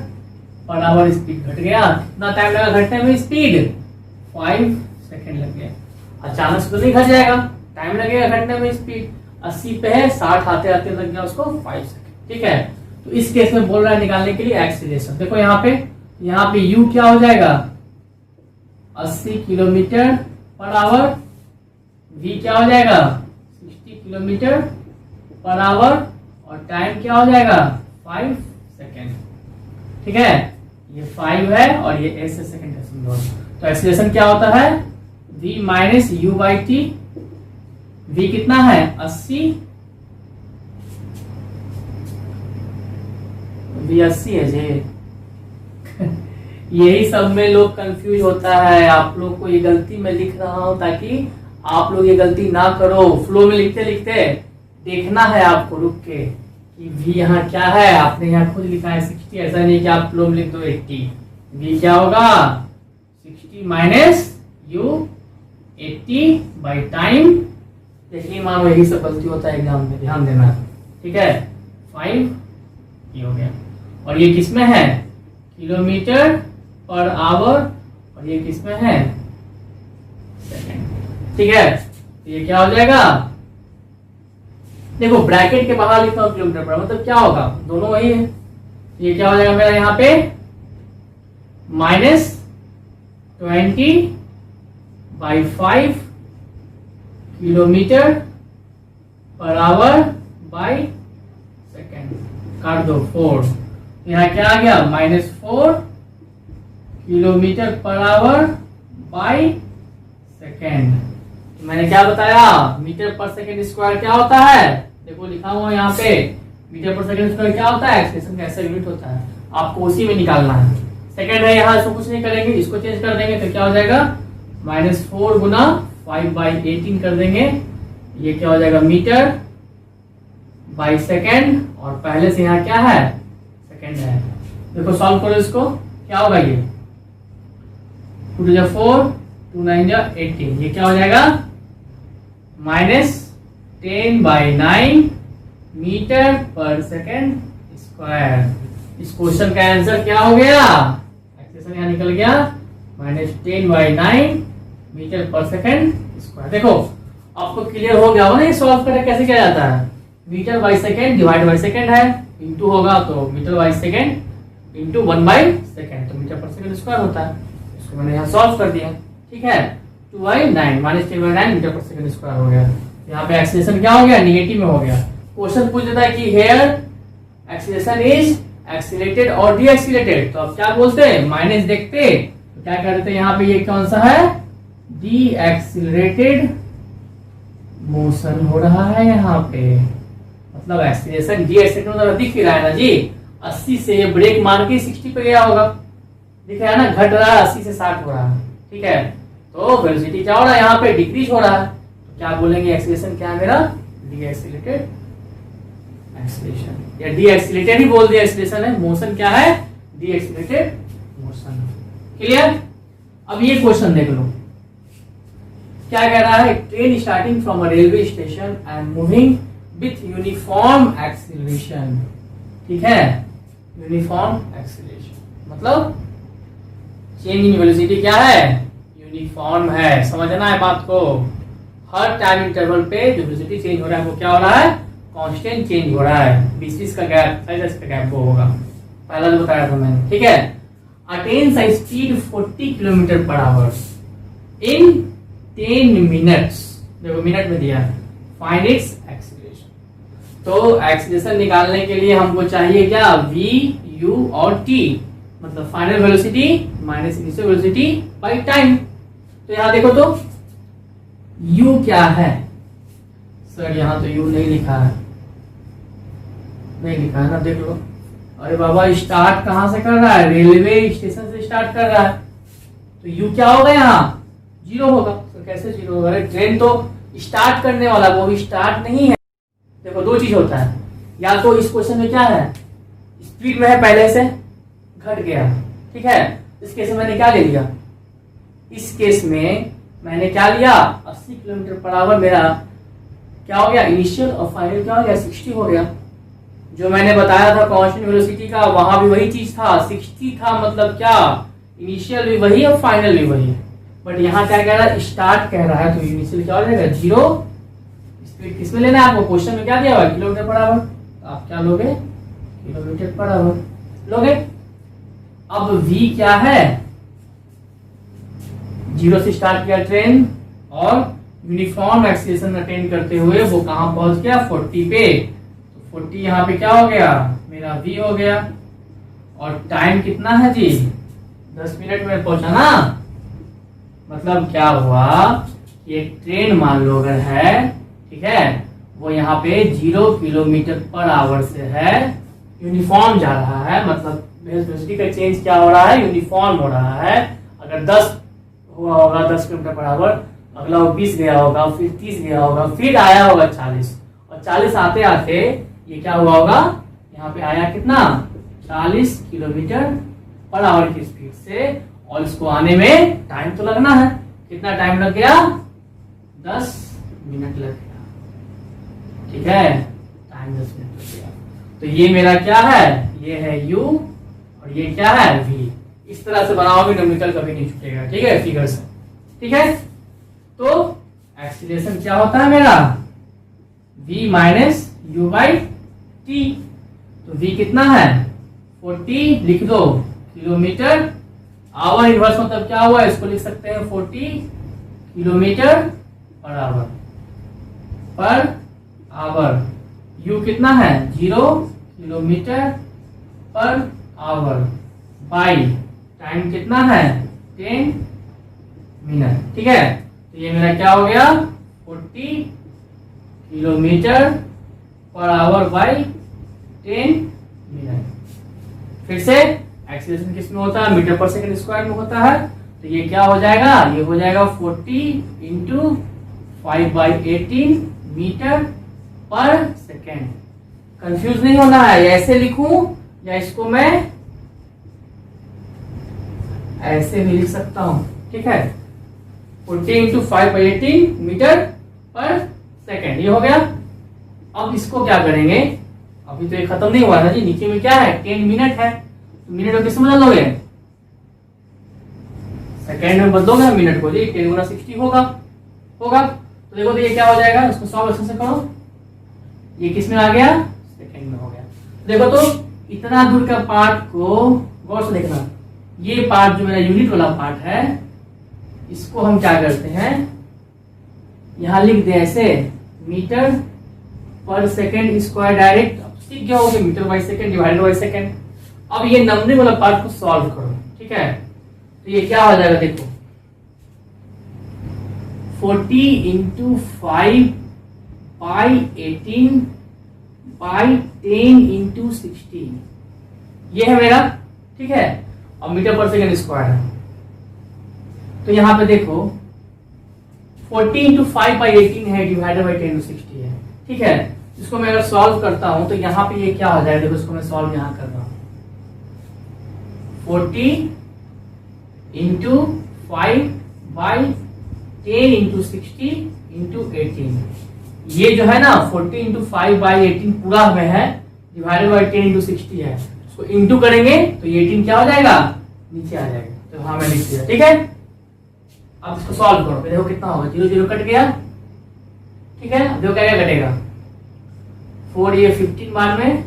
पर आवर स्पीड घट गया। कितना टाइम लगा घटने में, स्पीड 5 सेकेंड लग गया। अचानक से तो नहीं घट जाएगा, टाइम लगेगा घटने में। स्पीड 80 पे है, 60 आते आते लग गया उसको 5 सेकेंड। ठीक है, तो इस केस में बोल रहा है निकालने के लिए एक्सीलरेशन। देखो यहाँ पे u क्या हो जाएगा 80 किलोमीटर पर आवर, v क्या हो जाएगा 60 किलोमीटर पर आवर, और टाइम क्या हो जाएगा 5 सेकेंड। ठीक है, ये 5 है और ये ऐसे सेकेंड है। तो एक्सीलरेशन क्या होता है, v minus u by T. v कितना है 80, v 80 है जी। यही सब में लोग कंफ्यूज होता है। आप लोग को ये गलती मैं लिख रहा हूं ताकि आप लोग ये गलती ना करो। फ्लो में लिखते लिखते देखना है आपको रुक के कि v यहाँ क्या है। आपने यहाँ खुद लिखा है 60, ऐसा नहीं कि आप लोग लिख दो 80। v क्या होगा 60 माइनस u 80 बाई टाइम। देखिए मानो यही सब गलती होता है एग्जाम में, ध्यान देना, ठीक है। 5 ये हो गया, और ये किसमें है किलोमीटर पर आवर, और ये किसमें है सेकेंड, ठीक है। तो ये क्या हो जाएगा, देखो ब्रैकेट के बाहर लिखता हूँ किलोमीटर पर, मतलब क्या होगा दोनों वही है। ये क्या हो जाएगा मेरा यहाँ पे -20 by 5 kilometre per our by second, काट दो 4। यहाँ क्या आ गया -4 kilometre per our by second. मैंने क्या बताया मीटर पर सेकेंड स्क्वायर क्या होता है, देखो लिखा हुआ यहाँ पे मीटर पर सेकेंड स्क्वायर क्या होता है, एक्सप्रेशन का ऐसा यूनिट होता है, आपको उसी में निकालना है। सेकेंड है यहाँ, इसको कुछ नहीं करेंगे, इसको चेंज कर देंगे तो क्या हो जाएगा -4 गुना 5/18 कर देंगे, ये क्या हो जाएगा मीटर बाई सेकेंड, और पहले से यहाँ क्या है सेकेंड है। देखो सॉल्व करो इसको, क्या होगा ये 2 to 4 2 9 18, ये क्या हो जाएगा -10/9 मीटर पर सेकेंड स्क्वायर। इस क्वेश्चन का आंसर क्या हो गया, एक्सप्रेशन यहाँ निकल गया -10/9 मीटर पर सेकेंड स्क्वायर। देखो आपको क्लियर हो गया होगा ना ये सॉल्व करके कैसे किया जाता है। Metre by second divide by second है, इंटू होगा तो मीटर बाई सेकेंड इंटू 1/सेकेंड, तो मीटर पर सेकेंड स्क्वायर होता है। इसको मैंने यहाँ सॉल्व कर दिया, ठीक है। 2/9 -10/9 मीटर पर सेकेंड स्क्वायर हो गया। यहाँ पे एक्सीलरेशन क्या हो गया निगेटिव में हो गया। क्वेश्चन पूछ देता है कि हेयर एक्सीलरेशन इज एक्सीलरेटेड और डी एक्सीलरेटेड, तो अब क्या बोलते हैं माइनस देखते तो क्या कर देते हैं यहाँ पे, ये कौन सा है डी एक्सीलरेटेड मोशन हो रहा है यहाँ पे, मतलब एक्सीलरेशन डी एक्सीलरेटेड मतलब दिख रहा है ना जी, 80 से ब्रेक मार के 60 पे गया होगा, दिख रहा है ना, घट रहा है 80 से 60 हो रहा है, ठीक है। तो वेलोसिटी क्या हो रहा है यहाँ पे डिक्रीज हो रहा है, तो क्या बोलेंगे एक्सीलरेशन क्या है मेरा डी एक्सीलरेटेड एक्सीलरेशन, या डी एक्सीलरेटेड ही बोल दिया, एक्सीलरेशन है, मोशन क्या है डी एक्सीलरेटेड मोशन। क्लियर। अब ये क्वेश्चन देख लो क्या कह रहा है, train starting from a railway station and moving with uniform acceleration, ठीक है, यूनिफॉर्म एक्सीलरेशन मतलब चेंज इन वेलोसिटी क्या है यूनिफॉर्म है, समझना है बात को। हर टाइम इंटरवल पे जो वेलोसिटी चेंज हो रहा है वो क्या हो रहा है कांस्टेंट चेंज हो रहा है, 20 का गैप 30 का गैप वो होगा, पहला जो बताया था मैंने, ठीक है। Attains a speed 40 kilometre per hour in 10 minutes, देखो मिनट में दिया, फाइंड इट्स एक्सीलरेशन। तो एक्सीलरेशन निकालने के लिए हमको चाहिए क्या v u और t, मतलब final velocity minus initial velocity by time. तो यहाँ देखो तो u क्या है, सर यहाँ तो u नहीं लिखा है, नहीं लिखा है ना, देख लो। अरे बाबा स्टार्ट कहाँ से कर रहा है, रेलवे स्टेशन से स्टार्ट कर रहा है, तो u क्या होगा यहाँ 0 होगा। तो कैसे 0 होगा, अरे ट्रेन तो स्टार्ट करने वाला वो भी स्टार्ट नहीं है। देखो दो चीज होता है, या तो इस क्वेश्चन में क्या है स्पीड में है पहले से घट गया, ठीक है, इस केस में मैंने क्या ले लिया, इस केस में मैंने क्या लिया 80 किलोमीटर पर आवर, मेरा क्या हो गया इनिशियल और फाइनल क्या हो गया 60 हो गया। जो मैंने बताया था कांस्टेंट वेलोसिटी का वहां भी वही चीज था, 60 था, मतलब क्या इनिशियल भी वही और फाइनल भी वही, बट यहाँ क्या कह रहा है स्टार्ट कह रहा है, तो इनिशियल क्या हो जाएगा 0। स्पीड किसमें लेना है आपको, क्वेश्चन में क्या दिया हुआ किलोमीटर पर आवर, तो आप क्या लोगे किलोमीटर पर आवर लोगे। अब v क्या है 0 से स्टार्ट किया ट्रेन और यूनिफॉर्म एक्सीलरेशन अटेन करते हुए वो कहां पहुंच गया 40 पे, तो 40 यहाँ पे क्या हो गया मेरा v हो गया, और टाइम कितना है जी 10 मिनट में पहुंचा ना। मतलब क्या हुआ कि एक ट्रेन मान लो अगर है, ठीक है, वो यहाँ पे 0 किलोमीटर पर आवर से है, यूनिफॉर्म जा रहा है, मतलब वेलोसिटी का चेंज क्या हो रहा है यूनिफॉर्म हो रहा है। अगर 10 हुआ होगा 10 किलोमीटर पर आवर, अगला वो 20 गया होगा, फिर 30 गया होगा, फिर आया होगा 40, और और 40 आते आते ये क्या हुआ होगा, यहाँ पे आया कितना 40 किलोमीटर पर आवर की स्पीड से, और इसको आने में टाइम तो लगना है। कितना टाइम लग गया, 10 मिनट लग गया। ठीक है, टाइम 10 मिनट लग गया। तो ये मेरा क्या है, ये है u और ये क्या है v। इस तरह से बनाओगे न्यूमेरिकल कभी नहीं छूटेगा। ठीक है, फिगर से। ठीक है, तो एक्सीलरेशन क्या होता है मेरा, v minus u by T. तो v कितना है 40, लिख दो किलोमीटर आवर। इनवर्स मतलब क्या हुआ, इसको लिख सकते हैं 40 किलोमीटर पर आवर। u कितना है 0 kilometre per our by time कितना है 10 मिनट। ठीक है, तो ये मेरा क्या हो गया 40 kilometre per our by 10 minute. फिर से एक्सीलरेशन किस में होता है, मीटर पर सेकंड स्क्वायर में होता है। तो ये क्या हो जाएगा, ये हो जाएगा 40 into 5/18 metre per second. Confuse नहीं होना है, ऐसे लिखूं या इसको मैं ऐसे भी लिख सकता हूं। ठीक है, 40 इंटू 5/18 मीटर पर सेकेंड, ये हो गया। अब इसको क्या करेंगे, अभी तो ये खत्म नहीं हुआ ना जी, नीचे में क्या है 10 मिनट है। तो मिनट को किसमें बदल दोगे, सेकेंड में बदलोगे मिनट को जी, 10 गुना 60 होगा। तो देखो तो ये क्या हो जाएगा, इसको सॉल्व अच्छे से करो। ये किस में आ गया, सेकेंड में हो गया। देखो तो इतना दूर का पार्ट को गौर से देखना, ये पार्ट जो मेरा यूनिट वाला पार्ट है, इसको हम क्या करते हैं, यहां लिख दे ऐसे metre per second square direct. सीख गया होगा metre by second divided by second. अब ये नंबरिंग वाला पार्ट को सॉल्व करो। ठीक है, तो ये क्या हो जाएगा, देखो 40 इंटू 5/18 बाई 10 इंटू 60, ये है मेरा। ठीक है, अब मीटर पर सेकेंड स्क्वायर है। तो यहां पे देखो 40 इंटू 5/18 है डिवाइडेड बाई 10 इंटू 60 है। ठीक है, इसको मैं अगर सॉल्व करता हूं तो यहाँ पे ये क्या हो जाएगा, देखो इसको मैं सॉल्व यहाँ कर रहा हूं। 40 इंटू 5/10 इंटू 60 इंटू 18, ये जो है ना 40 इंटू 5/18 पूरा में है, डिवाइडेड बाई 10 इंटू 60 है। इसको इंटू करेंगे तो ये 18 क्या हो जाएगा, नीचे आ जाएगा। तो हाँ मैं लिख दिया। ठीक है, अब इसको सॉल्व करो, देखो कितना होगा, 0 0 कट गया। ठीक है, देखो क्या क्या कटेगा, 4 ये 15 बार में,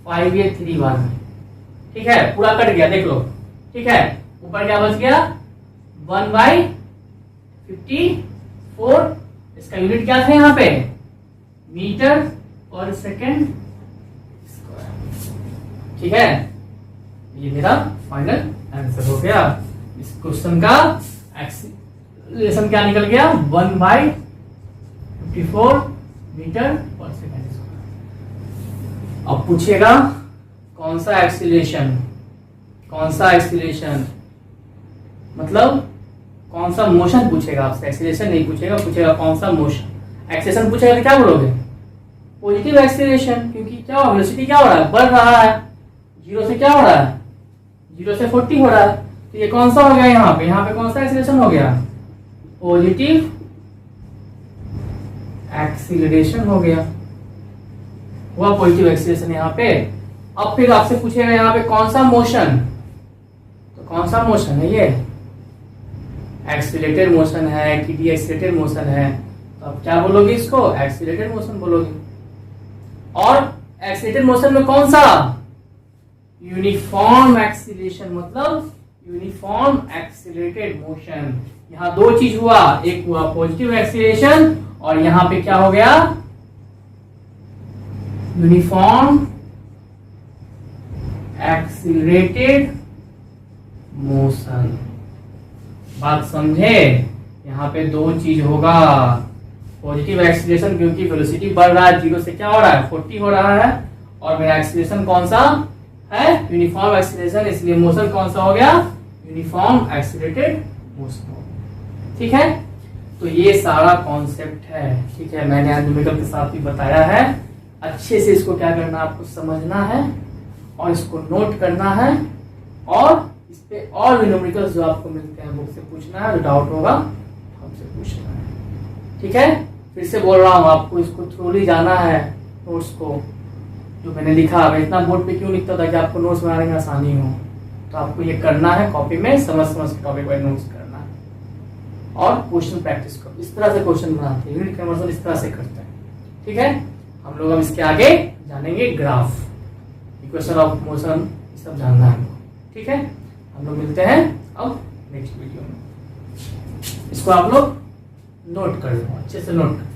5 ये 3 बार में। ठीक है, पूरा कट गया, देख लो। ठीक है, ऊपर क्या बच गया 1/54। इसका यूनिट क्या था यहाँ पे, मीटर पर सेकेंड स्क्वायर। ठीक है, ये मेरा फाइनल आंसर हो गया। इस क्वेश्चन का एक्सीलरेशन क्या निकल गया, 1/54 मीटर पर सेकेंड स्क्वायर। अब पूछेगा कौन सा एक्सीलरेशन मतलब कौन सा मोशन पूछेगा आपसे, एक्सीलरेशन नहीं पूछेगा, पूछेगा कौन सा मोशन। एक्सीलरेशन पूछेगा तो क्या बोलोगे, पॉजिटिव एक्सीलरेशन, क्योंकि क्या वेलोसिटी क्या हो रहा है, बढ़ रहा है। 0 से क्या हो रहा है, 0 से 40 हो रहा है। तो ये कौन सा हो गया, यहाँ पे कौन सा एक्सीलरेशन हो गया, पॉजिटिव एक्सीलरेशन हो गया, हुआ पॉजिटिव एक्सीलरेशन यहाँ पे। अब फिर आपसे पूछेगा यहाँ पे कौन सा मोशन, तो कौन सा मोशन है, ये एक्सीलरेटेड मोशन है कि डी एक्सीलरेटेड मोशन है। तो अब क्या बोलोगे, इसको एक्सीलरेटेड मोशन बोलोगे। और एक्सीलरेटेड मोशन में कौन सा, यूनिफॉर्म एक्सीलरेशन, मतलब यूनिफॉर्म एक्सीलरेटेड मोशन। यहाँ दो चीज हुआ, एक हुआ पॉजिटिव एक्सीलरेशन और यहाँ पे क्या हो गया, यूनिफॉर्म एक्सीलरेटेड मोशन। बात समझे, यहाँ पे दो चीज होगा, पॉजिटिव एक्सीलरेशन क्योंकि वेलोसिटी बढ़ रहा है, 0 से क्या हो रहा है 40 हो रहा है, और मेरा एक्सीलरेशन कौन सा है, यूनिफॉर्म एक्सीलरेशन, इसलिए मोशन कौन सा हो गया, यूनिफॉर्म एक्सीलरेटेड मोशन। ठीक है, तो ये सारा कॉन्सेप्ट है, ठीक है। मैंने आज न्यूमेरिकल के साथ भी बताया है। अच्छे से इसको क्या करना है, आपको समझना है और इसको नोट करना है, और इस पे और भी न्यूमेरिकल्स जो आपको मिलते हैं बुक से पूछना है, जो डाउट होगा हमसे पूछना है, ठीक है। फिर से बोल रहा हूँ, आपको इसको थ्रोली जाना है, नोट्स को जो मैंने लिखा। मैं इतना बोर्ड पे क्यों लिखता था कि आपको नोट्स बनाने में आसानी हो, तो आपको ये करना है, कॉपी में समझ समझ के टॉपिक वाइज नोट्स करना है और क्वेश्चन प्रैक्टिस करो। इस तरह से क्वेश्चन बनाते हैं, यूनिट कन्वर्जन इस तरह से करते हैं, ठीक है। हम लोग अब इसके आगे जानेंगे ग्राफ, इक्वेशन ऑफ मोशन, सब जानना है हमको, ठीक है। हम लोग मिलते हैं अब नेक्स्ट वीडियो में। इसको आप लोग नोट कर लो, अच्छे से नोट कर।